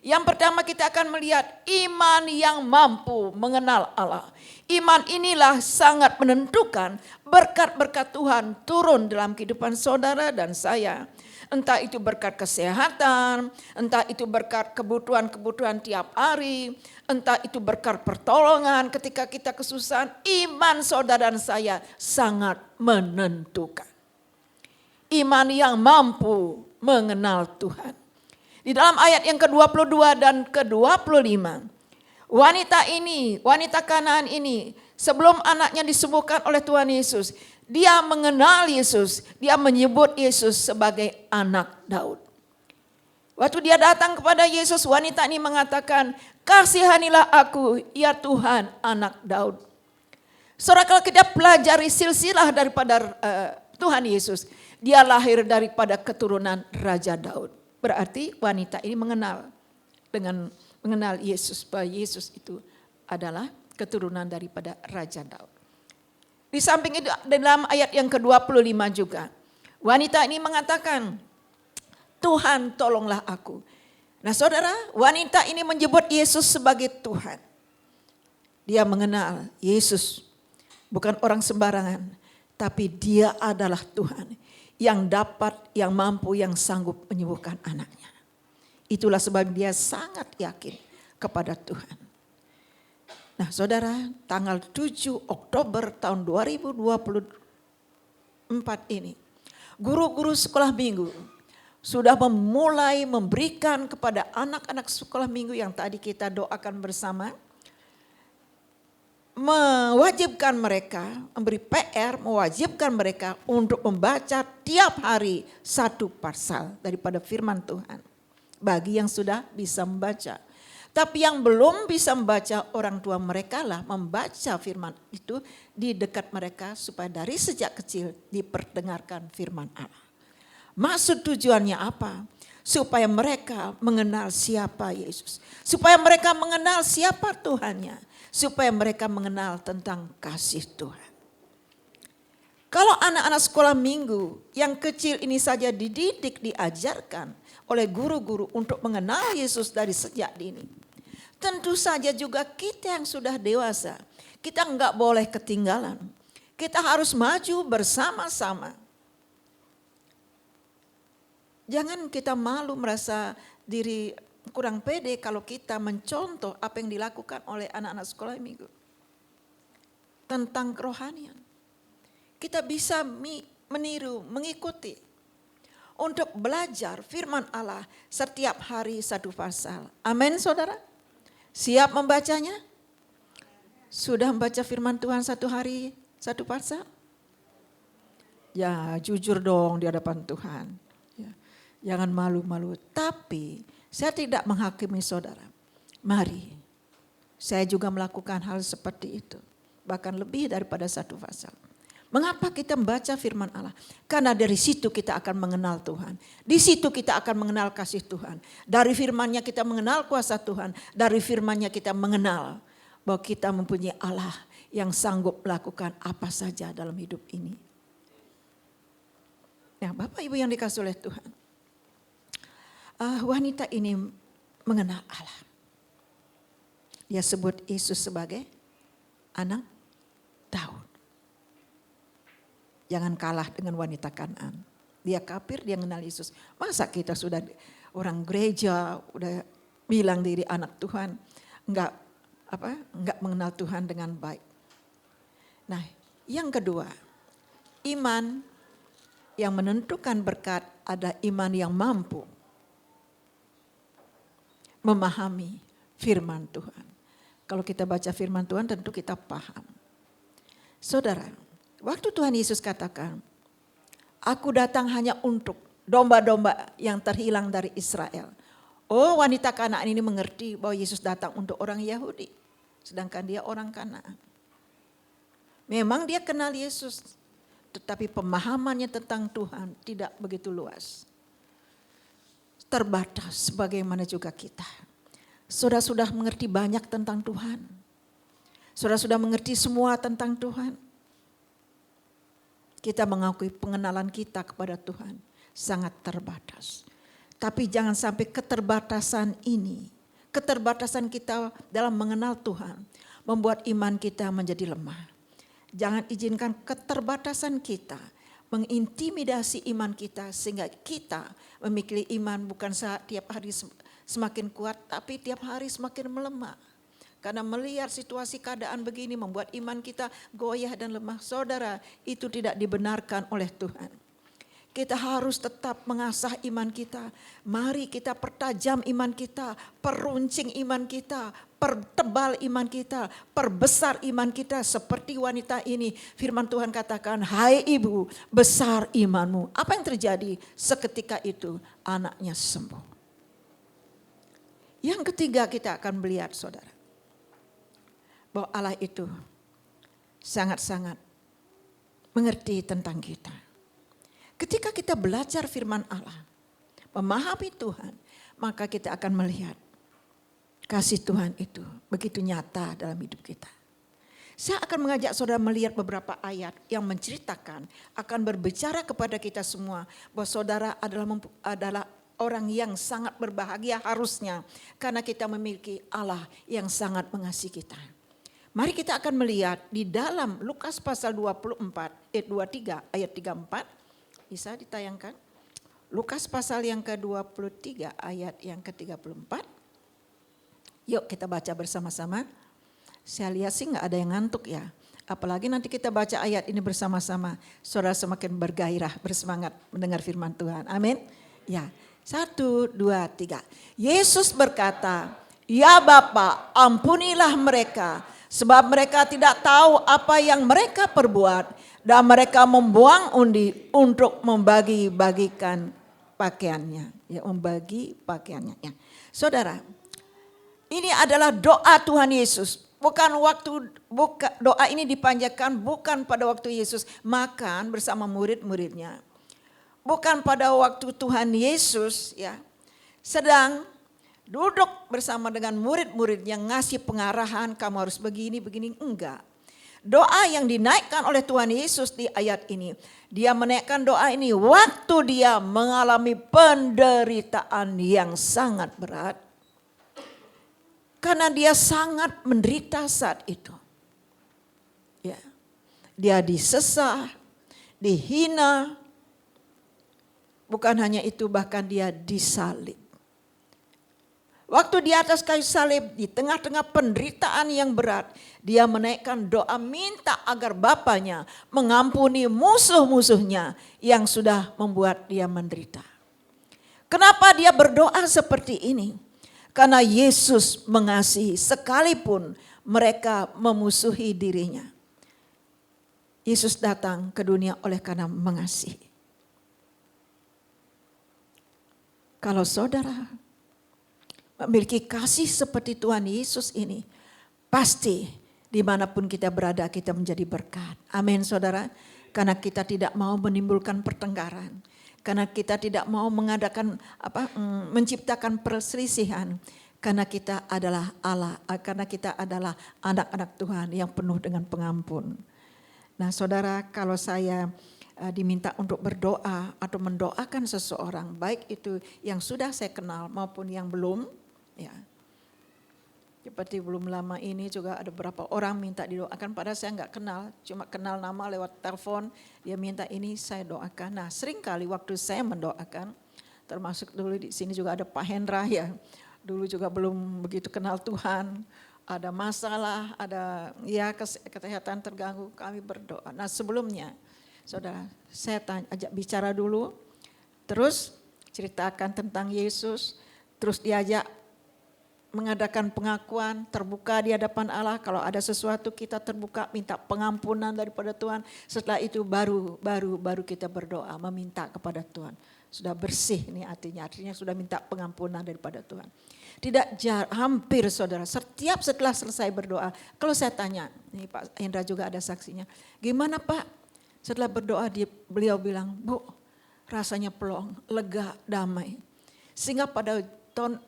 Yang pertama kita akan melihat iman yang mampu mengenal Allah. Iman inilah sangat menentukan berkat-berkat Tuhan turun dalam kehidupan saudara dan saya. Entah itu berkat kesehatan, entah itu berkat kebutuhan-kebutuhan tiap hari, entah itu berkat pertolongan ketika kita kesusahan. Iman saudara dan saya sangat menentukan. Iman yang mampu mengenal Tuhan. Di dalam ayat yang ke-22 dan ke-25, Wanita Kanaan ini, sebelum anaknya disembuhkan oleh Tuhan Yesus, dia mengenal Yesus, dia menyebut Yesus sebagai anak Daud. Waktu dia datang kepada Yesus, wanita ini mengatakan, kasihanilah aku, ya Tuhan, anak Daud. Saudara, kalau kita pelajari silsilah daripada Tuhan Yesus, dia lahir daripada keturunan Raja Daud. Berarti wanita ini mengenal Yesus, bahwa Yesus itu adalah keturunan daripada Raja Daud. Di samping itu dalam ayat yang ke-25 juga, wanita ini mengatakan, Tuhan tolonglah aku. Nah saudara, wanita ini menyebut Yesus sebagai Tuhan. Dia mengenal Yesus bukan orang sembarangan, tapi dia adalah Tuhan yang dapat, yang mampu, yang sanggup menyembuhkan anaknya. Itulah sebab dia sangat yakin kepada Tuhan. Nah saudara, tanggal 7 Oktober tahun 2024 ini, guru-guru sekolah minggu sudah memulai memberikan kepada anak-anak sekolah minggu yang tadi kita doakan bersama, mewajibkan mereka, memberi PR, mewajibkan mereka untuk membaca tiap hari satu pasal daripada firman Tuhan. Bagi yang sudah bisa membaca. Tapi yang belum bisa membaca, orang tua mereka lah membaca firman itu di dekat mereka supaya dari sejak kecil diperdengarkan firman Allah. Maksud tujuannya apa? Supaya mereka mengenal siapa Yesus. Supaya mereka mengenal siapa Tuhannya. Supaya mereka mengenal tentang kasih Tuhan. Kalau anak-anak sekolah minggu yang kecil ini saja dididik, diajarkan oleh guru-guru untuk mengenal Yesus dari sejak dini. Tentu saja juga kita yang sudah dewasa, kita enggak boleh ketinggalan. Kita harus maju bersama-sama. Jangan kita malu merasa diri kurang pede kalau kita mencontoh apa yang dilakukan oleh anak-anak sekolah minggu. Tentang kerohanian. Kita bisa meniru, mengikuti. Untuk belajar firman Allah setiap hari satu pasal. Amin saudara? Siap membacanya? Sudah membaca firman Tuhan satu hari satu pasal? Ya jujur dong di hadapan Tuhan. Jangan malu-malu. Tapi saya tidak menghakimi saudara. Mari. Saya juga melakukan hal seperti itu. Bahkan lebih daripada satu pasal. Mengapa kita membaca firman Allah? Karena dari situ kita akan mengenal Tuhan. Di situ kita akan mengenal kasih Tuhan. Dari firman-Nya kita mengenal kuasa Tuhan. Dari firman-Nya kita mengenal bahwa kita mempunyai Allah yang sanggup melakukan apa saja dalam hidup ini. Ya, Bapak Ibu yang dikasihi oleh Tuhan. Wanita ini mengenal Allah. Dia sebut Yesus sebagai anak Daud. Jangan kalah dengan wanita Kanaan. Dia kafir, dia mengenal Yesus. Masa kita sudah orang gereja, udah bilang diri anak Tuhan, enggak mengenal Tuhan dengan baik. Nah, yang kedua, iman yang menentukan berkat ada iman yang mampu memahami firman Tuhan. Kalau kita baca firman Tuhan tentu kita paham. Saudara, waktu Tuhan Yesus katakan, aku datang hanya untuk domba-domba yang terhilang dari Israel. Oh, wanita Kanaan ini mengerti bahwa Yesus datang untuk orang Yahudi. Sedangkan dia orang Kanaan. Memang dia kenal Yesus. Tetapi pemahamannya tentang Tuhan tidak begitu luas. Terbatas sebagaimana juga kita. Saudara sudah mengerti banyak tentang Tuhan. Saudara sudah mengerti semua tentang Tuhan. Kita mengakui pengenalan kita kepada Tuhan sangat terbatas. Tapi jangan sampai keterbatasan ini, keterbatasan kita dalam mengenal Tuhan membuat iman kita menjadi lemah. Jangan izinkan keterbatasan kita mengintimidasi iman kita sehingga kita memiliki iman bukan tiap hari semakin kuat tapi tiap hari semakin melemah. Karena melihat situasi keadaan begini membuat iman kita goyah dan lemah. Saudara, itu tidak dibenarkan oleh Tuhan. kita harus tetap mengasah iman kita. Mari kita pertajam iman kita, peruncing iman kita, pertebal iman kita, perbesar iman kita. Seperti wanita ini, firman Tuhan katakan, hai ibu, besar imanmu. Apa yang terjadi? Seketika itu anaknya sembuh. Yang ketiga kita akan melihat saudara, bahwa Allah itu sangat-sangat mengerti tentang kita. Ketika kita belajar firman Allah, memahami Tuhan, maka kita akan melihat kasih Tuhan itu begitu nyata dalam hidup kita. Saya akan mengajak saudara melihat beberapa ayat yang menceritakan, akan berbicara kepada kita semua bahwa saudara adalah orang yang sangat berbahagia harusnya, karena kita memiliki Allah yang sangat mengasihi kita. Mari kita akan melihat di dalam Lukas pasal 24 ayat 23 ayat 34. Bisa ditayangkan? Lukas pasal yang ke-23 ayat yang ke-34. Yuk kita baca bersama-sama. Saya lihat sih gak ada yang ngantuk ya. Apalagi nanti kita baca ayat ini bersama-sama. Saudara semakin bergairah, bersemangat mendengar firman Tuhan. Amin. Ya, 1, 2, 3. Yesus berkata, ya Bapa, ampunilah mereka, sebab mereka tidak tahu apa yang mereka perbuat. Dan mereka membuang undi untuk membagi-bagikan pakaiannya. Ya, membagi pakaiannya. Ya. Saudara, ini adalah doa Tuhan Yesus. Doa ini dipanjatkan bukan pada waktu Yesus makan bersama murid-muridnya. Bukan pada waktu Tuhan Yesus ya sedang duduk bersama dengan murid-murid yang ngasih pengarahan, kamu harus begini, enggak. Doa yang dinaikkan oleh Tuhan Yesus di ayat ini, dia menaikkan doa ini waktu dia mengalami penderitaan yang sangat berat. Karena dia sangat menderita saat itu. Ya. Dia disesah, dihina. Bukan hanya itu, bahkan dia disalib. Waktu di atas kayu salib, di tengah-tengah penderitaan yang berat, dia menaikkan doa minta agar Bapaknya mengampuni musuh-musuhnya yang sudah membuat dia menderita. Kenapa dia berdoa seperti ini? Karena Yesus mengasihi sekalipun mereka memusuhi dirinya. Yesus datang ke dunia oleh karena mengasihi. Kalau saudara memiliki kasih seperti Tuhan Yesus ini, pasti dimanapun kita berada kita menjadi berkat. Amin saudara. Karena kita tidak mau menimbulkan pertengkaran. Karena kita tidak mau mengadakan menciptakan perselisihan. Karena kita adalah Allah, karena kita adalah anak-anak Tuhan yang penuh dengan pengampun. Nah saudara, kalau saya diminta untuk berdoa atau mendoakan seseorang, baik itu yang sudah saya kenal maupun yang belum, ya. Seperti belum lama ini juga ada beberapa orang minta didoakan, padahal saya nggak kenal, cuma kenal nama lewat telepon, dia minta ini saya doakan. Nah seringkali waktu saya mendoakan, termasuk dulu di sini juga ada Pak Hendra ya, dulu juga belum begitu kenal Tuhan, ada masalah, ada ya kesehatan terganggu, kami berdoa. Nah sebelumnya, saudara, saya ajak bicara dulu, terus ceritakan tentang Yesus, terus diajak mengadakan pengakuan, terbuka di hadapan Allah. Kalau ada sesuatu kita terbuka, minta pengampunan daripada Tuhan. Setelah itu baru kita berdoa, meminta kepada Tuhan. Sudah bersih ini artinya sudah minta pengampunan daripada Tuhan. Tidak hampir saudara, setiap setelah selesai berdoa, kalau saya tanya, ini Pak Hendra juga ada saksinya, gimana Pak? Setelah berdoa beliau bilang, Bu, rasanya plong, lega, damai. Sehingga pada tahun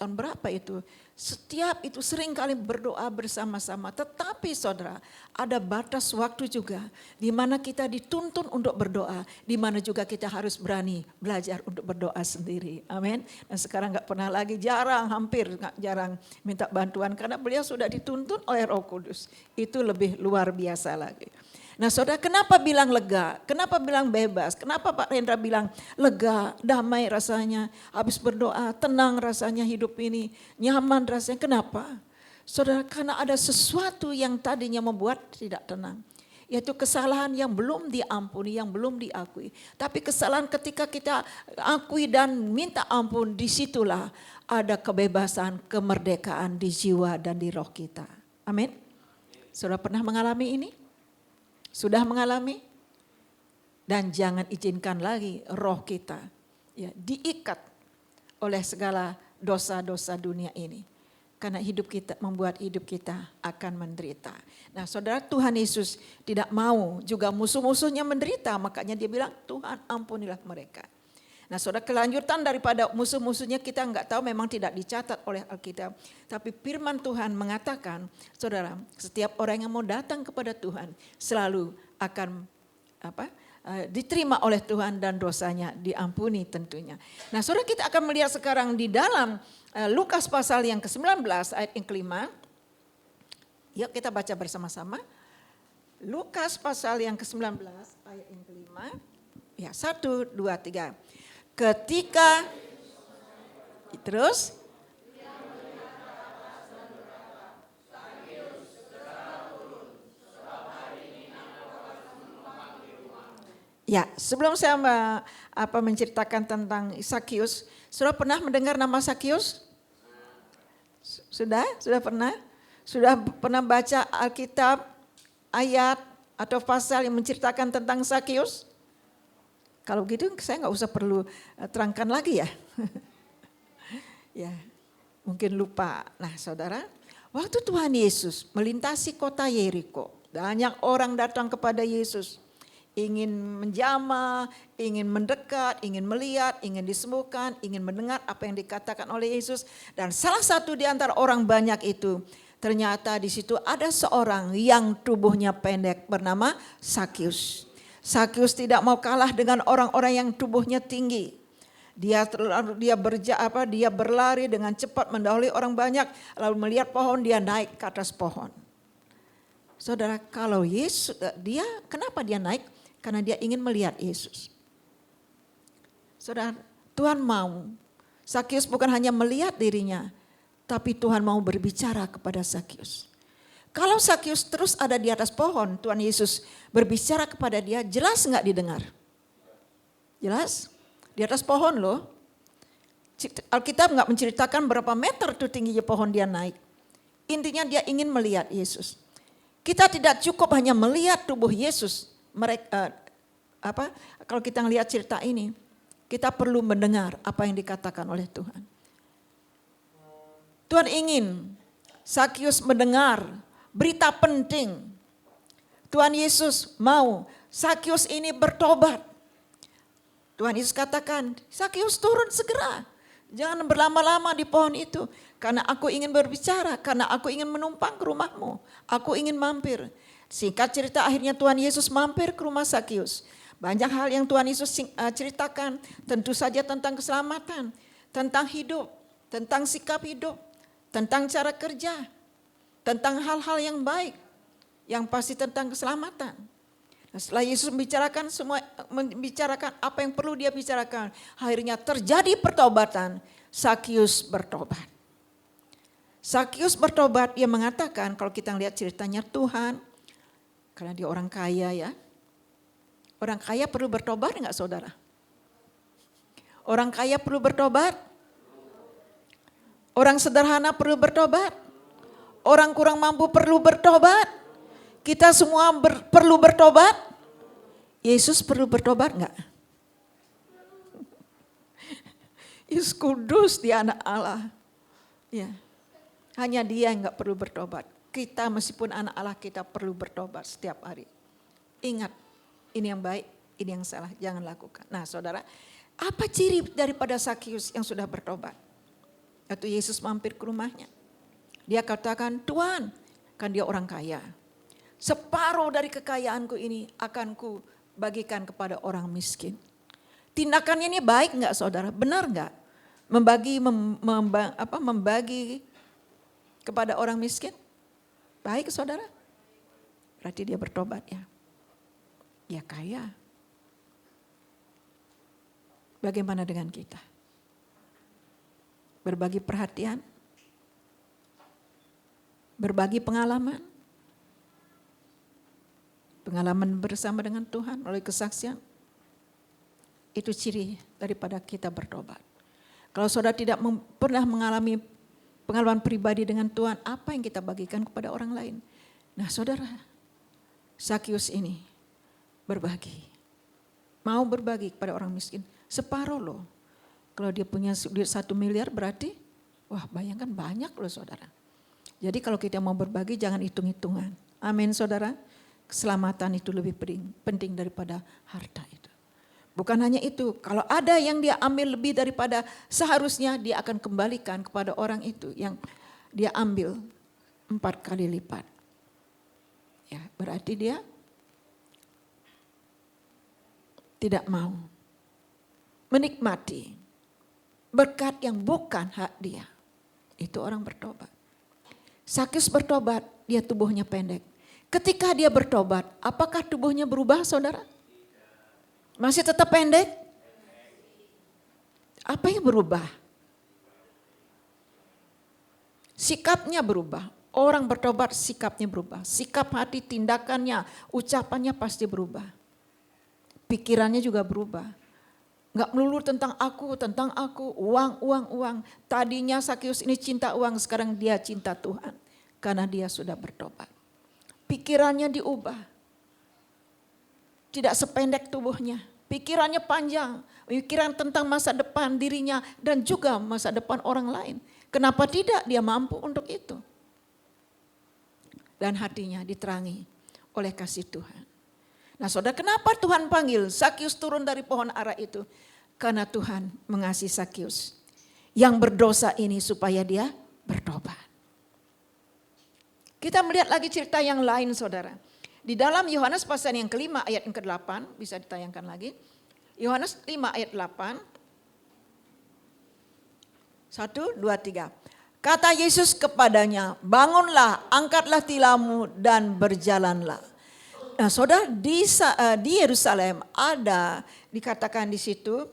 berapa itu, setiap itu sering kali berdoa bersama-sama. Tetapi saudara, ada batas waktu juga di mana kita dituntun untuk berdoa, di mana juga kita harus berani belajar untuk berdoa sendiri. Amin. Dan sekarang gak pernah lagi, hampir jarang minta bantuan karena beliau sudah dituntun oleh Roh Kudus. Itu lebih luar biasa lagi. Nah saudara, kenapa bilang lega? Kenapa bilang bebas? Kenapa Pak Hendra bilang lega, damai rasanya, habis berdoa, tenang rasanya hidup ini, nyaman rasanya. Kenapa? Saudara, karena ada sesuatu yang tadinya membuat tidak tenang. Yaitu kesalahan yang belum diampuni, yang belum diakui. Tapi kesalahan ketika kita akui dan minta ampun, disitulah ada kebebasan, kemerdekaan di jiwa dan di roh kita. Amin. Sudah pernah mengalami ini? Sudah mengalami? Dan jangan izinkan lagi roh kita ya diikat oleh segala dosa-dosa dunia ini. Karena hidup kita membuat hidup kita akan menderita. Nah, saudara, Tuhan Yesus tidak mau juga musuh-musuhnya menderita, makanya dia bilang, Tuhan ampunilah mereka. Nah, saudara, kelanjutan daripada musuh-musuhnya kita enggak tahu, memang tidak dicatat oleh Alkitab. Tapi firman Tuhan mengatakan, saudara, setiap orang yang mau datang kepada Tuhan selalu akan diterima oleh Tuhan dan dosanya diampuni tentunya. Nah, saudara, kita akan melihat sekarang di dalam Lukas pasal yang ke-19 ayat yang ke-5. Yuk kita baca bersama-sama. Lukas pasal yang ke-19 ayat yang ke-5. Ya, 1, 2, 3. Ketika terus ya, sebelum saya menceritakan tentang Sakius, sudah pernah mendengar nama Sakius? Sudah pernah? Sudah pernah baca Alkitab ayat atau pasal yang menceritakan tentang Sakius? Kalau gitu saya nggak usah perlu terangkan lagi ya. Ya, mungkin lupa. Nah, saudara, waktu Tuhan Yesus melintasi kota Yeriko, banyak orang datang kepada Yesus. Ingin menjamah, ingin mendekat, ingin melihat, ingin disembuhkan, ingin mendengar apa yang dikatakan oleh Yesus. Dan salah satu di antara orang banyak itu, ternyata di situ ada seorang yang tubuhnya pendek bernama Sakius. Sakius tidak mau kalah dengan orang-orang yang tubuhnya tinggi. Dia berlari dengan cepat mendahului orang banyak, lalu melihat pohon dia naik ke atas pohon. Saudara, kalau Yesus kenapa dia naik? Karena dia ingin melihat Yesus. Saudara, Tuhan mau Sakius bukan hanya melihat dirinya, tapi Tuhan mau berbicara kepada Sakius. Kalau Sakius terus ada di atas pohon, Tuhan Yesus berbicara kepada dia, jelas enggak didengar? Jelas? Di atas pohon loh. Alkitab enggak menceritakan berapa meter tuh tingginya pohon dia naik. Intinya dia ingin melihat Yesus. Kita tidak cukup hanya melihat tubuh Yesus. Kalau kita melihat cerita ini, kita perlu mendengar apa yang dikatakan oleh Tuhan. Tuhan ingin Sakius mendengar berita penting. Tuhan Yesus mau Sakius ini bertobat. Tuhan Yesus katakan, Sakius turun segera. Jangan berlama-lama di pohon itu. Karena aku ingin berbicara, karena aku ingin menumpang ke rumahmu. Aku ingin mampir. Singkat cerita, akhirnya Tuhan Yesus mampir ke rumah Sakius. Banyak hal yang Tuhan Yesus ceritakan, tentu saja tentang keselamatan, tentang hidup, tentang sikap hidup, tentang cara kerja, tentang hal-hal yang baik, yang pasti tentang keselamatan. Nah, setelah Yesus membicarakan apa yang perlu dia bicarakan, akhirnya terjadi pertobatan. Sakius bertobat. Sakius bertobat, dia mengatakan, kalau kita lihat ceritanya Tuhan, karena dia orang kaya ya. Orang kaya perlu bertobat enggak saudara? Orang kaya perlu bertobat? Orang sederhana perlu bertobat? Orang kurang mampu perlu bertobat? Kita semua perlu bertobat? Yesus perlu bertobat enggak? Yesus kudus, dia anak Allah. Ya. Hanya dia yang enggak perlu bertobat. Kita meskipun anak Allah kita perlu bertobat setiap hari. Ingat, ini yang baik, ini yang salah, jangan lakukan. Nah saudara, apa ciri daripada Sakius yang sudah bertobat? Waktu Yesus mampir ke rumahnya. Dia katakan, Tuhan, kan dia orang kaya. Separuh dari kekayaanku ini akan ku bagikan kepada orang miskin. Tindakannya ini baik enggak saudara? Benar enggak? Membagi kepada orang miskin? Baik saudara? Berarti dia bertobat ya. Ya kaya. Bagaimana dengan kita? Berbagi perhatian? Berbagi pengalaman? Pengalaman bersama dengan Tuhan melalui kesaksian, itu ciri daripada kita bertobat. Kalau saudara tidak pernah mengalami pengalaman pribadi dengan Tuhan, apa yang kita bagikan kepada orang lain? Nah saudara, Sakius ini berbagi. Mau berbagi kepada orang miskin, separuh loh. Kalau dia punya duit 1 miliar berarti, wah bayangkan banyak loh saudara. Jadi kalau kita mau berbagi jangan hitung-hitungan. Amin saudara. Keselamatan itu lebih penting daripada harta itu. Bukan hanya itu, kalau ada yang dia ambil lebih daripada seharusnya, dia akan kembalikan kepada orang itu yang dia ambil 4 kali lipat. Ya, berarti dia tidak mau menikmati berkat yang bukan hak dia. Itu orang bertobat. Sakius bertobat, dia tubuhnya pendek. Ketika dia bertobat, apakah tubuhnya berubah saudara? Masih tetap pendek? Apa yang berubah? Sikapnya berubah. Orang bertobat sikapnya berubah. Sikap hati, tindakannya, ucapannya pasti berubah. Pikirannya juga berubah. Enggak melulu tentang aku, uang. Tadinya Sakius ini cinta uang, sekarang dia cinta Tuhan. Karena dia sudah bertobat. Pikirannya diubah. Tidak sependek tubuhnya. Pikirannya panjang. Pikiran tentang masa depan dirinya dan juga masa depan orang lain. Kenapa tidak dia mampu untuk itu? Dan hatinya diterangi oleh kasih Tuhan. Nah saudara, kenapa Tuhan panggil Sakius turun dari pohon ara itu? Karena Tuhan mengasihi Sakius yang berdosa ini supaya dia bertobat. Kita melihat lagi cerita yang lain saudara. Di dalam Yohanes pasal yang ke-5 ayat yang ke-8, bisa ditayangkan lagi. Yohanes 5 ayat 8. 1, 2, 3. Kata Yesus kepadanya, bangunlah, angkatlah tilammu dan berjalanlah. Nah saudara, di Yerusalem ada, dikatakan di situ,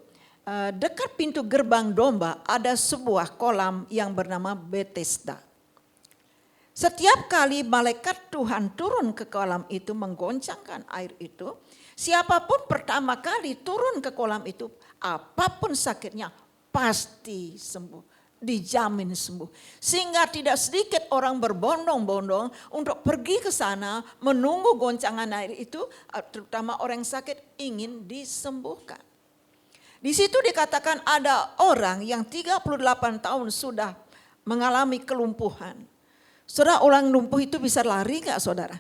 dekat pintu gerbang domba ada sebuah kolam yang bernama Bethesda. Setiap kali malaikat Tuhan turun ke kolam itu menggoncangkan air itu, siapapun pertama kali turun ke kolam itu, apapun sakitnya pasti sembuh, dijamin sembuh. Sehingga tidak sedikit orang berbondong-bondong untuk pergi ke sana menunggu goncangan air itu, terutama orang sakit ingin disembuhkan. Di situ dikatakan ada orang yang 38 tahun sudah mengalami kelumpuhan. Saudara, orang lumpuh itu bisa lari gak saudara?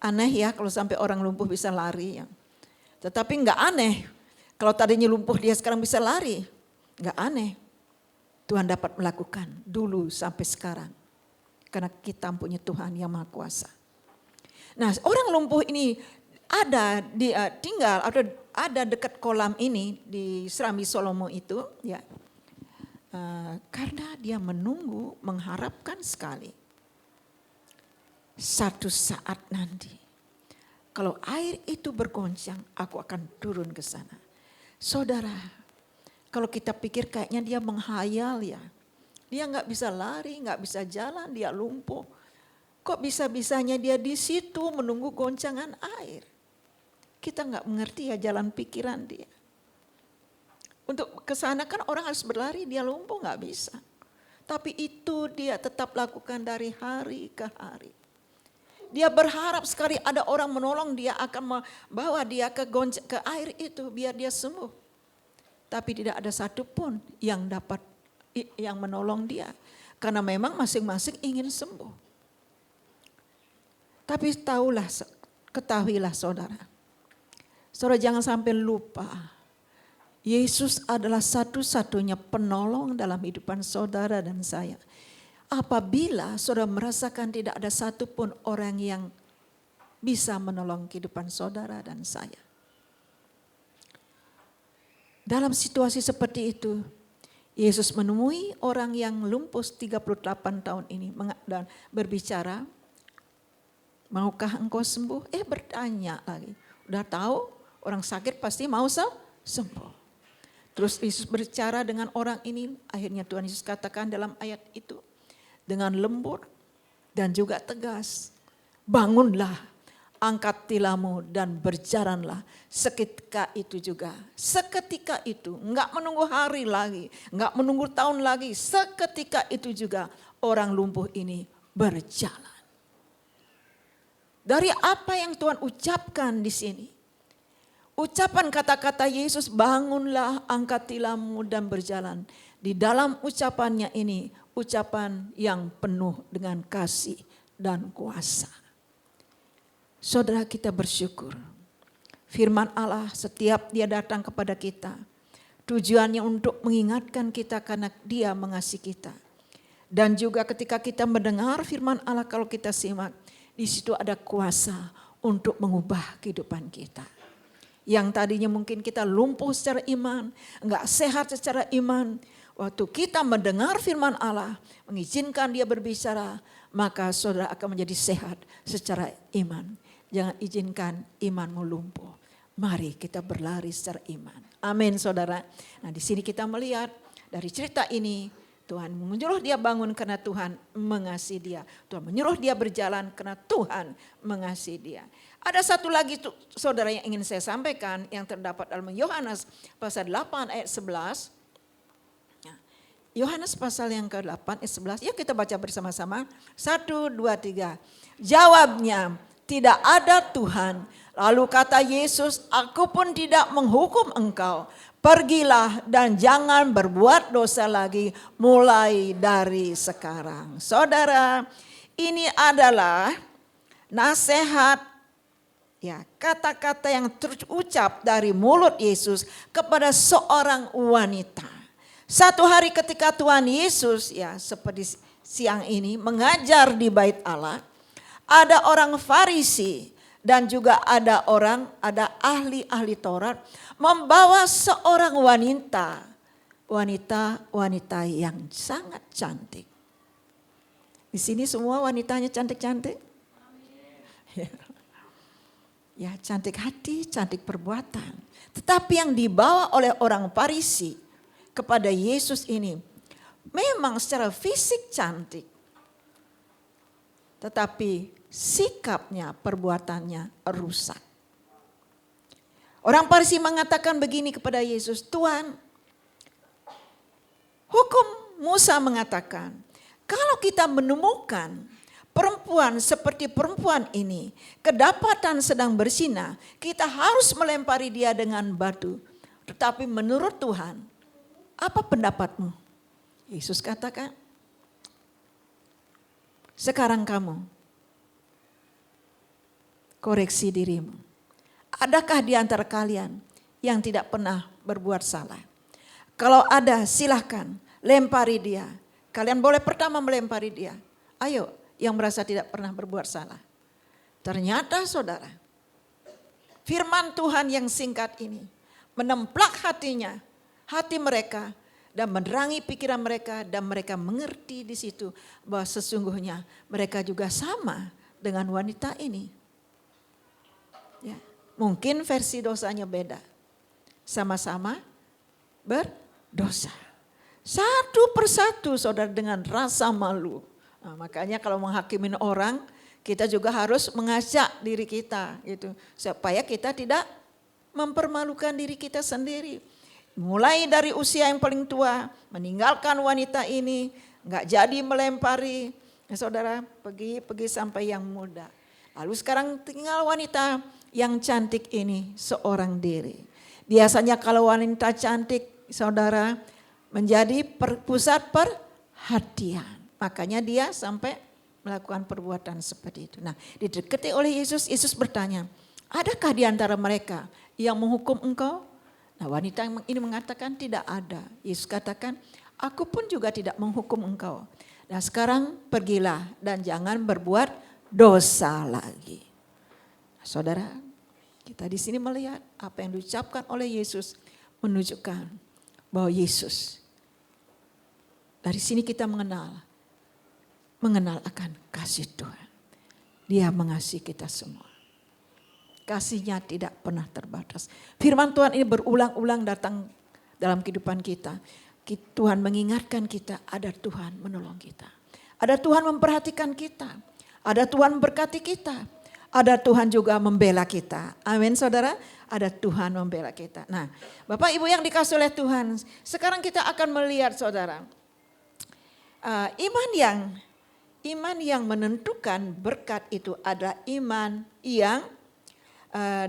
Aneh ya kalau sampai orang lumpuh bisa lari ya. Tetapi gak aneh kalau tadinya lumpuh dia sekarang bisa lari. Gak aneh. Tuhan dapat melakukan dulu sampai sekarang. Karena kita punya Tuhan yang Maha Kuasa. Nah orang lumpuh ini tinggal ada dekat kolam ini di Serambi Salomo itu ya. Karena dia menunggu, mengharapkan sekali. Satu saat nanti, kalau air itu bergoncang, aku akan turun ke sana. Saudara, kalau kita pikir kayaknya dia menghayal ya. Dia gak bisa lari, gak bisa jalan, dia lumpuh. Kok bisa-bisanya dia di situ menunggu goncangan air? Kita gak mengerti ya jalan pikiran dia. Untuk kesana kan orang harus berlari, dia lumpuh gak bisa. Tapi itu dia tetap lakukan dari hari ke hari. Dia berharap sekali ada orang menolong dia, akan membawa dia ke air itu biar dia sembuh. Tapi tidak ada satupun yang menolong dia. Karena memang masing-masing ingin sembuh. Tapi ketahuilah saudara. Saudara jangan sampai lupa. Yesus adalah satu-satunya penolong dalam kehidupan saudara dan saya. Apabila saudara merasakan tidak ada satupun orang yang bisa menolong kehidupan saudara dan saya. Dalam situasi seperti itu, Yesus menemui orang yang lumpuh 38 tahun ini dan berbicara, maukah engkau sembuh? Bertanya lagi, udah tahu orang sakit pasti mau sembuh. Terus Yesus berbicara dengan orang ini, akhirnya Tuhan Yesus katakan dalam ayat itu, dengan lembut dan juga tegas, bangunlah, angkat tilammu dan berjalanlah. Seketika itu juga, seketika itu, enggak menunggu hari lagi, enggak menunggu tahun lagi, seketika itu juga orang lumpuh ini berjalan. Dari apa yang Tuhan ucapkan di sini? Ucapan kata-kata Yesus, bangunlah, angkat tilammu dan berjalan. Di dalam ucapannya ini, ucapan yang penuh dengan kasih dan kuasa. Saudara, kita bersyukur. Firman Allah setiap dia datang kepada kita, tujuannya untuk mengingatkan kita karena dia mengasihi kita. Dan juga ketika kita mendengar firman Allah, kalau kita simak, di situ ada kuasa untuk mengubah kehidupan kita. Yang tadinya mungkin kita lumpuh secara iman, enggak sehat secara iman. Waktu kita mendengar firman Allah, mengizinkan dia berbicara, maka saudara akan menjadi sehat secara iman. Jangan izinkan imanmu lumpuh. Mari kita berlari secara iman. Amin saudara. Nah di sini kita melihat dari cerita ini, Tuhan menyuruh dia bangun karena Tuhan mengasihi dia. Tuhan menyuruh dia berjalan karena Tuhan mengasihi dia. Ada satu lagi saudara yang ingin saya sampaikan yang terdapat dalam Yohanes pasal 8 ayat 11. Yohanes pasal yang ke-8 ayat 11. Yuk kita baca bersama-sama. 1, 2, 3. Jawabnya, tidak ada Tuhan. Lalu kata Yesus, aku pun tidak menghukum engkau. Pergilah dan jangan berbuat dosa lagi mulai dari sekarang. Saudara, ini adalah nasihat, ya, kata-kata yang terucap dari mulut Yesus kepada seorang wanita. Satu hari ketika Tuhan Yesus, ya seperti siang ini, mengajar di bait Allah, ada orang Farisi dan juga ada ahli-ahli Taurat membawa seorang wanita yang sangat cantik. Di sini semua wanitanya cantik-cantik. Ya, cantik hati, cantik perbuatan. Tetapi yang dibawa oleh orang Farisi kepada Yesus ini memang secara fisik cantik. Tetapi sikapnya, perbuatannya rusak. Orang Farisi mengatakan begini kepada Yesus, Tuhan, hukum Musa mengatakan, kalau kita menemukan perempuan seperti perempuan ini, kedapatan sedang bersinah, kita harus melempari dia dengan batu. Tetapi menurut Tuhan, apa pendapatmu? Yesus katakan, sekarang kamu koreksi dirimu. Adakah di antara kalian yang tidak pernah berbuat salah? Kalau ada, silahkan lempari dia. Kalian boleh pertama melempari dia. Ayo, yang merasa tidak pernah berbuat salah. Ternyata saudara, firman Tuhan yang singkat ini menemplak hati mereka dan menerangi pikiran mereka, dan mereka mengerti di situ bahwa sesungguhnya mereka juga sama dengan wanita ini. Ya, mungkin versi dosanya beda. Sama-sama berdosa. Satu persatu saudara dengan rasa malu. Nah, makanya kalau menghakimin orang, kita juga harus mengajak diri kita gitu, supaya kita tidak mempermalukan diri kita sendiri. Mulai dari usia yang paling tua, meninggalkan wanita ini, nggak jadi melempari, ya, saudara, pergi sampai yang muda. Lalu sekarang tinggal wanita yang cantik ini seorang diri. Biasanya kalau wanita cantik, saudara, menjadi pusat perhatian. Makanya dia sampai melakukan perbuatan seperti itu. Nah, didekati oleh Yesus, Yesus bertanya, adakah di antara mereka yang menghukum engkau? Nah, wanita ini mengatakan tidak ada. Yesus katakan, aku pun juga tidak menghukum engkau. Nah, sekarang pergilah dan jangan berbuat dosa lagi. Nah, saudara, kita di sini melihat apa yang diucapkan oleh Yesus menunjukkan bahwa Yesus, dari sini kita mengenal akan kasih Tuhan. Dia mengasihi kita semua. Kasihnya tidak pernah terbatas. Firman Tuhan ini berulang-ulang datang dalam kehidupan kita. Tuhan mengingatkan kita, ada Tuhan menolong kita. Ada Tuhan memperhatikan kita. Ada Tuhan memberkati kita. ada Tuhan juga membela kita. Amin saudara, ada Tuhan membela kita. Nah Bapak Ibu yang dikasih oleh Tuhan, sekarang kita akan melihat saudara, iman yang menentukan berkat itu adalah iman yang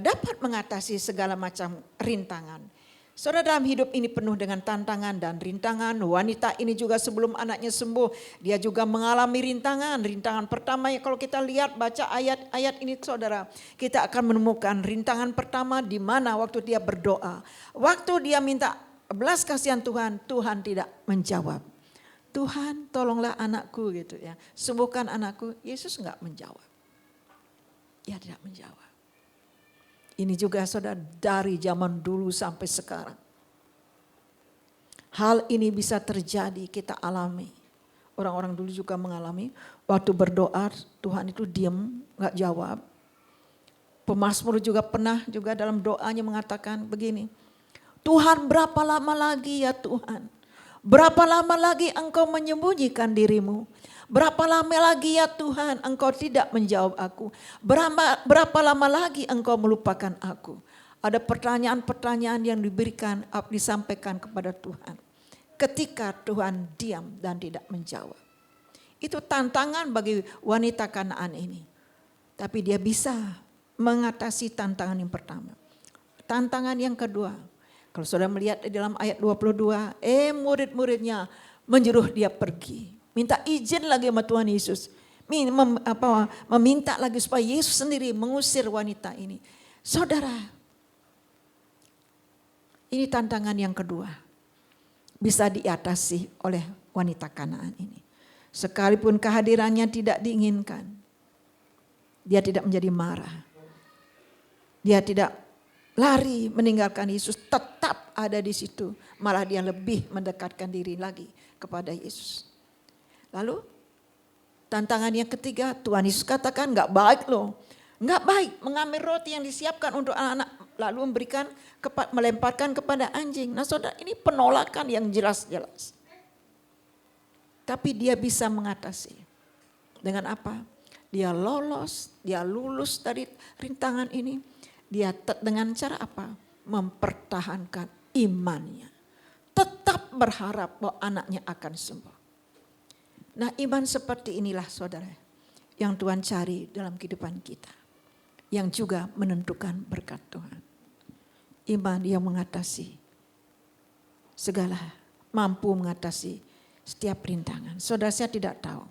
dapat mengatasi segala macam rintangan. Saudara, dalam hidup ini penuh dengan tantangan dan rintangan. Wanita ini juga sebelum anaknya sembuh, dia juga mengalami rintangan. Rintangan pertama ya, kalau kita lihat baca ayat-ayat ini saudara, kita akan menemukan rintangan pertama di mana waktu dia berdoa. Waktu dia minta belas kasihan Tuhan, Tuhan tidak menjawab. Tuhan tolonglah anakku gitu ya, sembuhkan anakku. Yesus enggak menjawab. Dia tidak menjawab. Ini juga saudara dari zaman dulu sampai sekarang. Hal ini bisa terjadi, kita alami. Orang-orang dulu juga mengalami. Waktu berdoa Tuhan itu diam, gak jawab. Pemazmur juga pernah juga dalam doanya mengatakan begini. Tuhan berapa lama lagi ya Tuhan? Berapa lama lagi engkau menyembunyikan dirimu? Berapa lama lagi ya Tuhan engkau tidak menjawab aku? Berapa lama lagi engkau melupakan aku? Ada pertanyaan-pertanyaan yang disampaikan kepada Tuhan. Ketika Tuhan diam dan tidak menjawab. Itu tantangan bagi wanita Kanaan ini. Tapi dia bisa mengatasi tantangan yang pertama. Tantangan yang kedua. Kalau saudara melihat di dalam ayat 22. Murid-muridnya menyuruh dia pergi. Minta izin lagi sama Tuhan Yesus. Meminta lagi supaya Yesus sendiri mengusir wanita ini. Saudara, ini tantangan yang kedua. Bisa diatasi oleh wanita Kanaan ini. Sekalipun kehadirannya tidak diinginkan. Dia tidak menjadi marah. Dia tidak lari meninggalkan Yesus. Tetap ada di situ. Malah dia lebih mendekatkan diri lagi kepada Yesus. Lalu tantangan yang ketiga, Tuhan Yesus katakan enggak baik loh. Enggak baik mengambil roti yang disiapkan untuk anak-anak lalu melemparkan kepada anjing. Nah saudara, ini penolakan yang jelas-jelas. Tapi dia bisa mengatasi. Dengan apa? Dia lulus dari rintangan ini. Dia dengan cara apa? Mempertahankan imannya. Tetap berharap bahwa anaknya akan sembuh. Nah iman seperti inilah saudara yang Tuhan cari dalam kehidupan kita. Yang juga menentukan berkat Tuhan. Iman yang mengatasi segala, mampu mengatasi setiap rintangan. Saudara, saya tidak tahu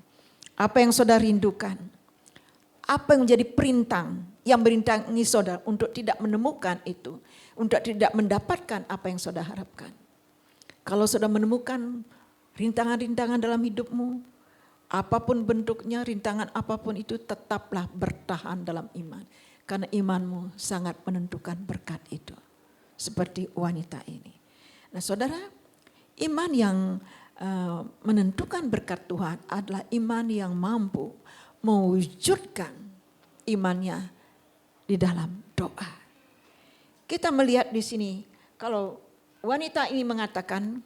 apa yang saudara rindukan. Apa yang menjadi perintang yang merintangi saudara untuk tidak menemukan itu. Untuk tidak mendapatkan apa yang saudara harapkan. Kalau saudara menemukan rintangan-rintangan dalam hidupmu, apapun bentuknya, rintangan apapun itu, tetaplah bertahan dalam iman. Karena imanmu sangat menentukan berkat itu. Seperti wanita ini. Nah saudara, iman yang menentukan berkat Tuhan adalah iman yang mampu mewujudkan imannya di dalam doa. Kita melihat di sini, kalau wanita ini mengatakan,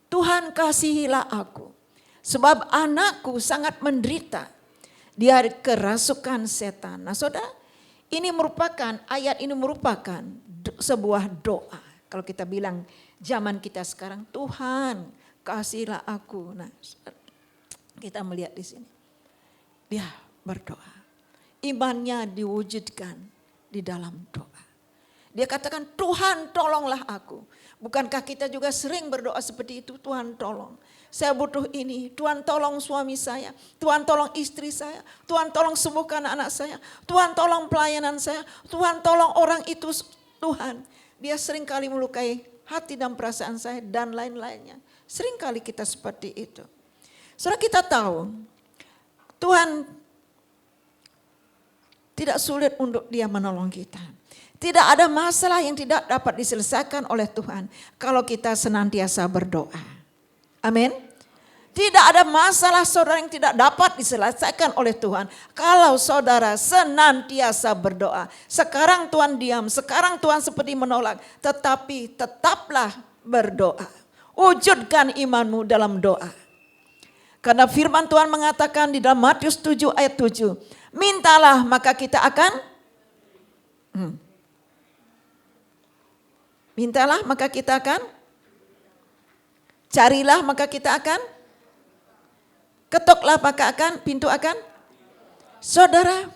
Tuhan kasihilah aku. Sebab anakku sangat menderita. Dia kerasukan setan. Nah saudara, ayat ini merupakan sebuah doa. Kalau kita bilang zaman kita sekarang, Tuhan kasihilah aku. Nah kita melihat di sini. Dia berdoa. Imannya diwujudkan di dalam doa. Dia katakan, Tuhan tolonglah aku. Bukankah kita juga sering berdoa seperti itu? Tuhan tolong. Saya butuh ini. Tuhan tolong suami saya. Tuhan tolong istri saya. Tuhan tolong sembuhkan anak saya. Tuhan tolong pelayanan saya. Tuhan tolong orang itu. Tuhan. Dia sering kali melukai hati dan perasaan saya dan lain-lainnya. Sering kali kita seperti itu. Saudara, kita tahu Tuhan tidak sulit untuk dia menolong kita. Tidak ada masalah yang tidak dapat diselesaikan oleh Tuhan kalau kita senantiasa berdoa. Amin. Tidak ada masalah saudara yang tidak dapat diselesaikan oleh Tuhan kalau saudara senantiasa berdoa. Sekarang Tuhan diam, sekarang Tuhan seperti menolak, tetapi tetaplah berdoa. Wujudkan imanmu dalam doa. Karena firman Tuhan mengatakan di dalam Matius 7 ayat 7, Mintalah maka kita akan mintalah maka kita akan, carilah maka kita akan, ketoklah maka akan, pintu akan. Saudara,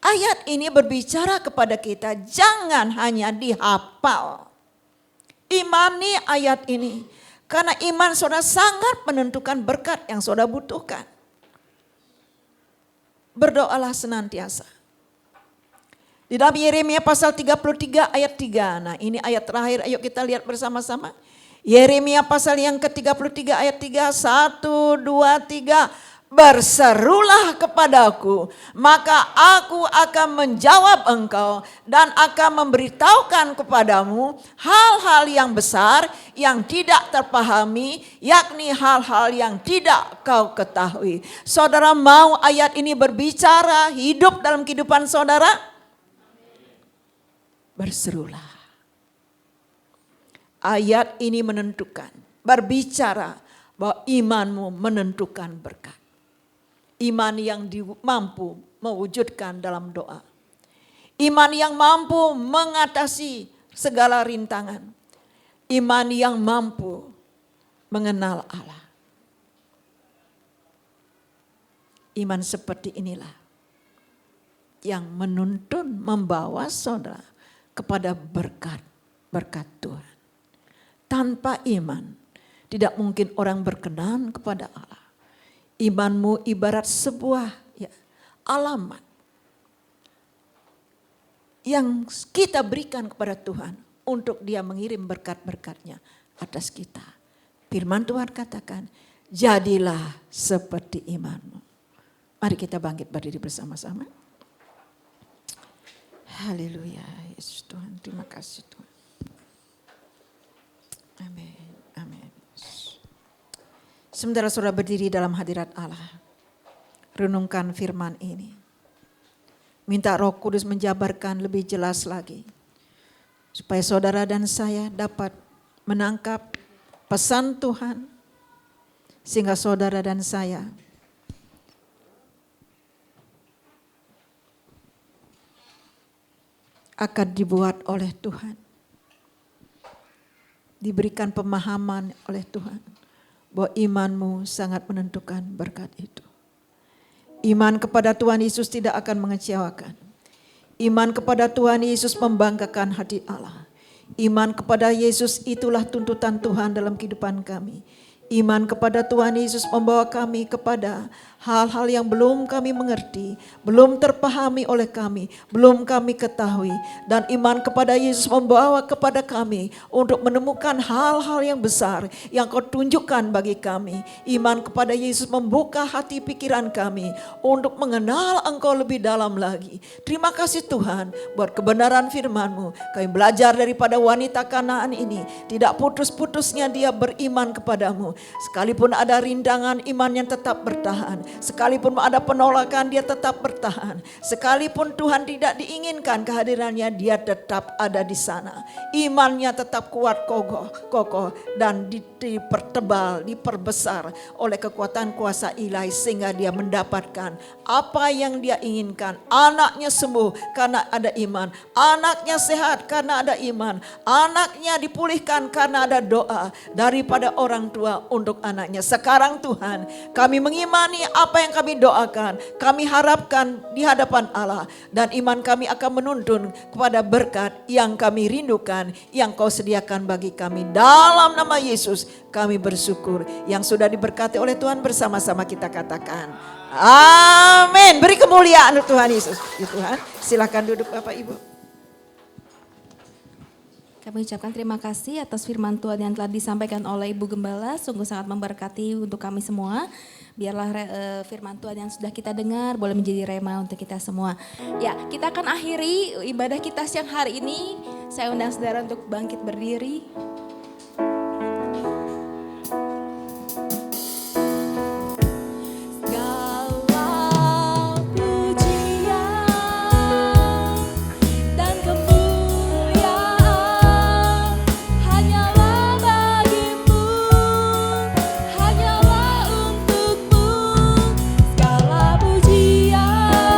ayat ini berbicara kepada kita, jangan hanya dihafal. Imani ayat ini, karena iman saudara sangat menentukan berkat yang saudara butuhkan. Berdoalah senantiasa. Di dalam Yeremia pasal 33 ayat 3. Nah ini ayat terakhir, ayo kita lihat bersama-sama. Yeremia pasal yang ke-33 ayat 3. 1, 2, 3. Berserulah kepadaku, maka aku akan menjawab engkau dan akan memberitahukan kepadamu hal-hal yang besar yang tidak terpahami, yakni hal-hal yang tidak kau ketahui. Saudara mau ayat ini berbicara hidup dalam kehidupan saudara? Berserulah. Ayat ini menentukan, berbicara bahwa imanmu menentukan berkat. Iman yang mampu mewujudkan dalam doa. Iman yang mampu mengatasi segala rintangan. Iman yang mampu mengenal Allah. Iman seperti inilah yang menuntun, membawa saudara kepada berkat Tuhan. Tanpa iman tidak mungkin orang berkenan kepada Allah. Imanmu ibarat sebuah alamat yang kita berikan kepada Tuhan untuk Dia mengirim berkat-berkatnya atas kita. Firman Tuhan katakan, jadilah seperti imanmu. Mari kita bangkit berdiri bersama-sama. Haleluya, Yesus Tuhan, terima kasih Tuhan. Amin, amin. Sementara saudara berdiri dalam hadirat Allah, renungkan firman ini. Minta Roh Kudus menjabarkan lebih jelas lagi, supaya saudara dan saya dapat menangkap pesan Tuhan, sehingga saudara dan saya akan dibuat oleh Tuhan, diberikan pemahaman oleh Tuhan, bahwa imanmu sangat menentukan berkat itu. Iman kepada Tuhan Yesus tidak akan mengecewakan. Iman kepada Tuhan Yesus membanggakan hati Allah. Iman kepada Yesus itulah tuntutan Tuhan dalam kehidupan kami. Iman kepada Tuhan Yesus membawa kami kepada hal-hal yang belum kami mengerti, belum terpahami oleh kami, belum kami ketahui. Dan iman kepada Yesus membawa kepada kami untuk menemukan hal-hal yang besar yang Kau tunjukkan bagi kami. Iman kepada Yesus membuka hati pikiran kami untuk mengenal Engkau lebih dalam lagi. Terima kasih Tuhan buat kebenaran firman-Mu. Kami belajar daripada wanita Kanaan ini, tidak putus-putusnya dia beriman kepadamu. Sekalipun ada rintangan, imannya tetap bertahan. Sekalipun ada penolakan, dia tetap bertahan. Sekalipun Tuhan tidak diinginkan kehadirannya, dia tetap ada di sana. Imannya tetap kuat, kokoh dan dipertebal, diperbesar oleh kekuatan kuasa ilahi, sehingga dia mendapatkan apa yang dia inginkan. Anaknya sembuh karena ada iman. Anaknya sehat karena ada iman. Anaknya dipulihkan karena ada doa daripada orang tua untuk anaknya. Sekarang Tuhan, kami mengimani apa yang kami doakan, kami harapkan di hadapan Allah, dan iman kami akan menuntun kepada berkat yang kami rindukan, yang Kau sediakan bagi kami. Dalam nama Yesus kami bersyukur. Yang sudah diberkati oleh Tuhan bersama-sama kita katakan amin. Beri kemuliaan untuk Tuhan Yesus. Ya Tuhan, silakan duduk Bapak Ibu. Kami ucapkan terima kasih atas firman Tuhan yang telah disampaikan oleh Ibu Gembala. Sungguh sangat memberkati untuk kami semua. Biarlah firman Tuhan yang sudah kita dengar boleh menjadi rema untuk kita semua. Ya, kita akan akhiri ibadah kita siang hari ini. Saya undang saudara untuk bangkit berdiri. Segala pujian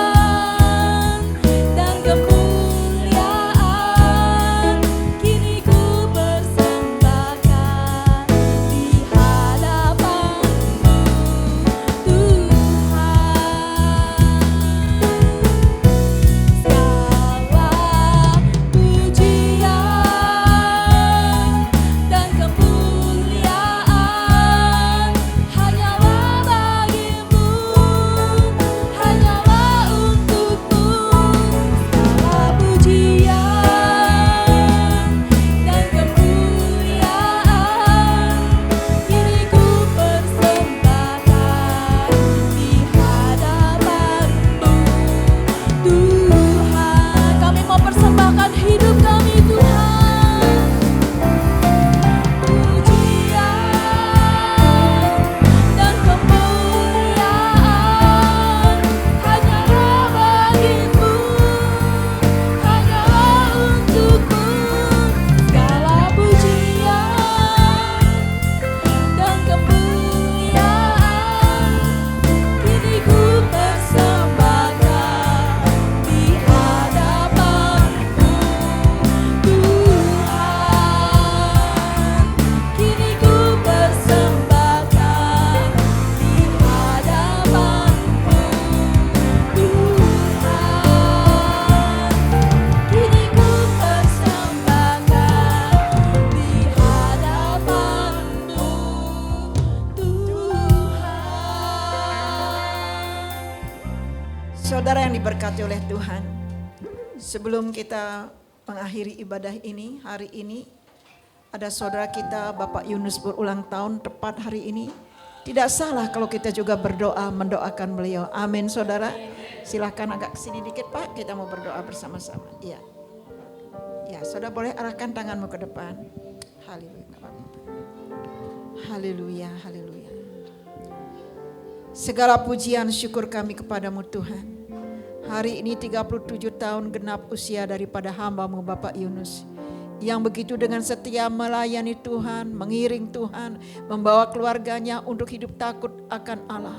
diberkati oleh Tuhan. Sebelum kita mengakhiri ibadah ini, hari ini ada saudara kita Bapak Yunus berulang tahun tepat hari ini. Tidak salah kalau kita juga berdoa mendoakan beliau. Amin saudara. Silahkan agak kesini dikit Pak, kita mau berdoa bersama-sama. Iya. Ya, saudara boleh arahkan tanganmu ke depan. Haleluya. Haleluya, haleluya. Segala pujian syukur kami kepadamu Tuhan. Hari ini 37 tahun genap usia daripada hamba-Mu Bapak Yunus, yang begitu dengan setia melayani Tuhan, mengiring Tuhan, membawa keluarganya untuk hidup takut akan Allah,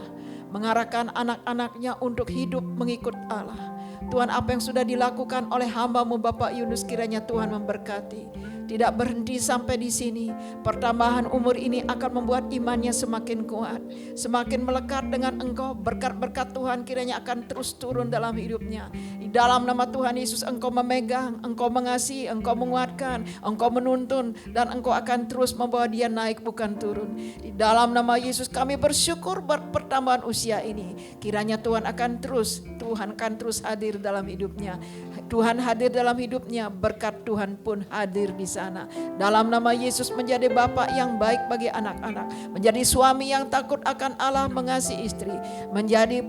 mengarahkan anak-anaknya untuk hidup mengikut Allah. Tuhan, apa yang sudah dilakukan oleh hamba-Mu Bapak Yunus, kiranya Tuhan memberkati. Tidak berhenti sampai di sini. Pertambahan umur ini akan membuat imannya semakin kuat, semakin melekat dengan Engkau. Berkat-berkat Tuhan kiranya akan terus turun dalam hidupnya. Di dalam nama Tuhan Yesus, Engkau memegang, Engkau mengasihi, Engkau menguatkan, Engkau menuntun, dan Engkau akan terus membawa dia naik bukan turun. Di dalam nama Yesus kami bersyukur buat pertambahan usia ini. Kiranya Tuhan akan terus hadir dalam hidupnya. Tuhan hadir dalam hidupnya, berkat Tuhan pun hadir di sana. Dalam nama Yesus, menjadi bapak yang baik bagi anak-anak, menjadi suami yang takut akan Allah, mengasihi istri, menjadi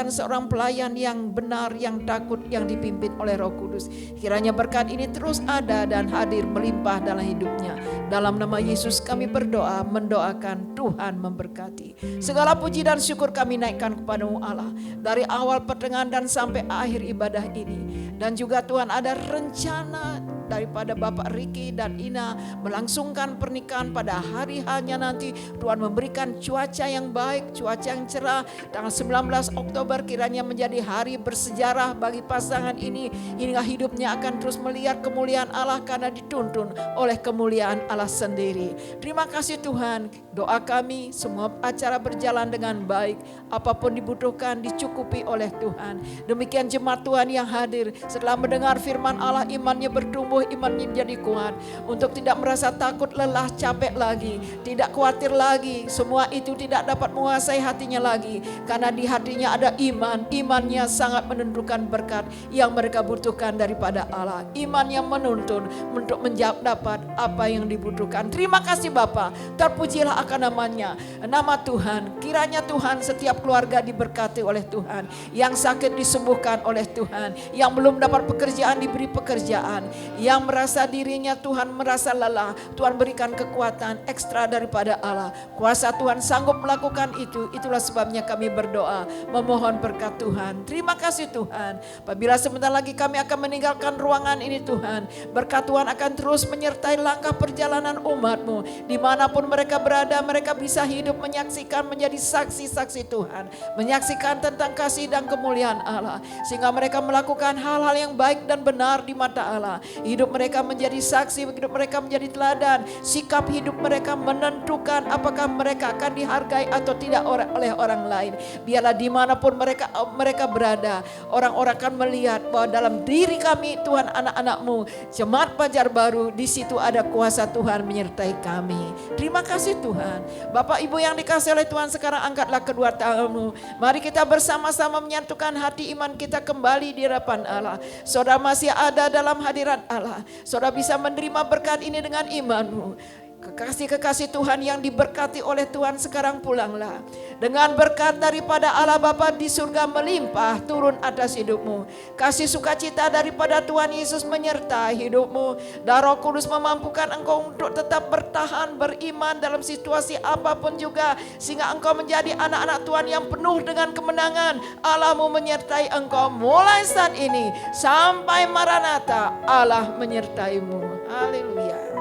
seorang pelayan yang benar, yang takut, yang dipimpin oleh Roh Kudus. Kiranya berkat ini terus ada dan hadir melimpah dalam hidupnya. Dalam nama Yesus kami berdoa, mendoakan Tuhan memberkati. Segala puji dan syukur kami naikkan kepada-Mu Allah, dari awal pertengahan dan sampai akhir ibadah ini. Dan juga Tuhan ada rencana daripada Bapak Riki dan Ina melangsungkan pernikahan pada hari hanya nanti. Tuhan memberikan cuaca yang baik, cuaca yang cerah. Tanggal 19 Oktober kiranya menjadi hari bersejarah bagi pasangan ini, hingga hidupnya akan terus melihat kemuliaan Allah karena dituntun oleh kemuliaan Allah sendiri. Terima kasih Tuhan. Doa kami semua acara berjalan dengan baik. Apapun dibutuhkan dicukupi oleh Tuhan. Demikian jemaat Tuhan yang hadir, setelah mendengar firman Allah, imannya bertumbuh, imannya menjadi kuat, untuk tidak merasa takut, lelah, capek lagi, tidak khawatir lagi. Semua itu tidak dapat menguasai hatinya lagi, karena di hatinya ada iman. Imannya sangat menentukan berkat yang mereka butuhkan daripada Allah. Iman yang menuntun untuk menjawab dapat apa yang dibutuhkan. Terima kasih Bapa, terpujilah akan namanya, nama Tuhan. Kiranya Tuhan setiap keluarga diberkati oleh Tuhan, yang sakit disembuhkan oleh Tuhan, yang belum dapat pekerjaan diberi pekerjaan, yang merasa dirinya Tuhan merasa lelah, Tuhan berikan kekuatan ekstra daripada Allah. Kuasa Tuhan sanggup melakukan itu. Itulah sebabnya kami berdoa memohon berkat Tuhan. Terima kasih Tuhan. Apabila sebentar lagi kami akan meninggalkan ruangan ini Tuhan, berkat Tuhan akan terus menyertai langkah perjalanan umat-Mu. Dimanapun mereka berada, mereka bisa hidup menyaksikan, menjadi saksi-saksi Tuhan, menyaksikan tentang kasih dan kemuliaan Allah, sehingga mereka melakukan hal-hal yang baik dan benar di mata Allah. Hidup mereka menjadi saksi, hidup mereka menjadi teladan. Sikap hidup mereka menentukan apakah mereka akan dihargai atau tidak oleh orang lain. Biarlah dimanapun mereka berada, orang-orang akan melihat bahwa dalam diri kami Tuhan, anak-anak-Mu, jemaat Fajar Baru, di situ ada kuasa Tuhan menyertai kami. Terima kasih Tuhan. Bapak Ibu yang dikasihi oleh Tuhan, sekarang angkatlah kedua tanganmu. Mari kita bersama-sama menyatukan hati iman kita kembali di hadapan Allah. Saudara masih ada dalam hadirat Allah. Saudara bisa menerima berkat ini dengan imanmu. Kekasih-kekasih Tuhan yang diberkati oleh Tuhan, sekarang pulanglah dengan berkat daripada Allah Bapa di surga melimpah turun atas hidupmu. Kasih sukacita daripada Tuhan Yesus menyertai hidupmu, dan Roh Kudus memampukan engkau untuk tetap bertahan beriman dalam situasi apapun juga, sehingga engkau menjadi anak-anak Tuhan yang penuh dengan kemenangan. Allah-Mu menyertai engkau mulai saat ini sampai Maranatha. Allah menyertaimu. Haleluya.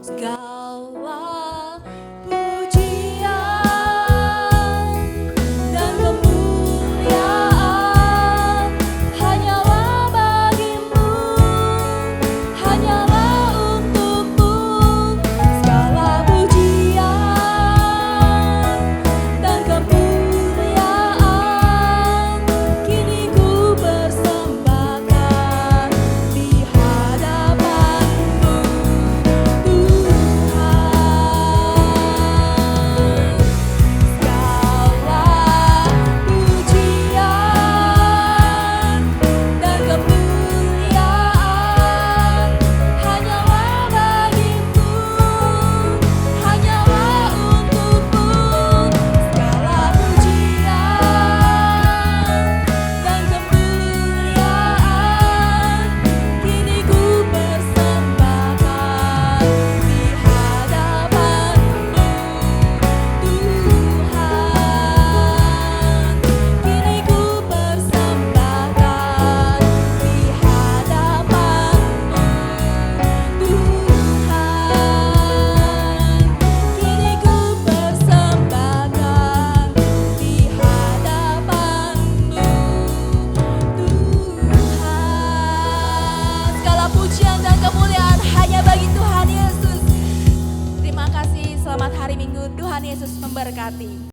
Segala pujian dan kemuliaan hanyalah bagimu, hanyalah untukmu. Segala pujian dan kemuliaan kini ku persembahkan di hadapan-Mu, Tuhan. selamat hari Minggu. Tuhan Yesus memberkati.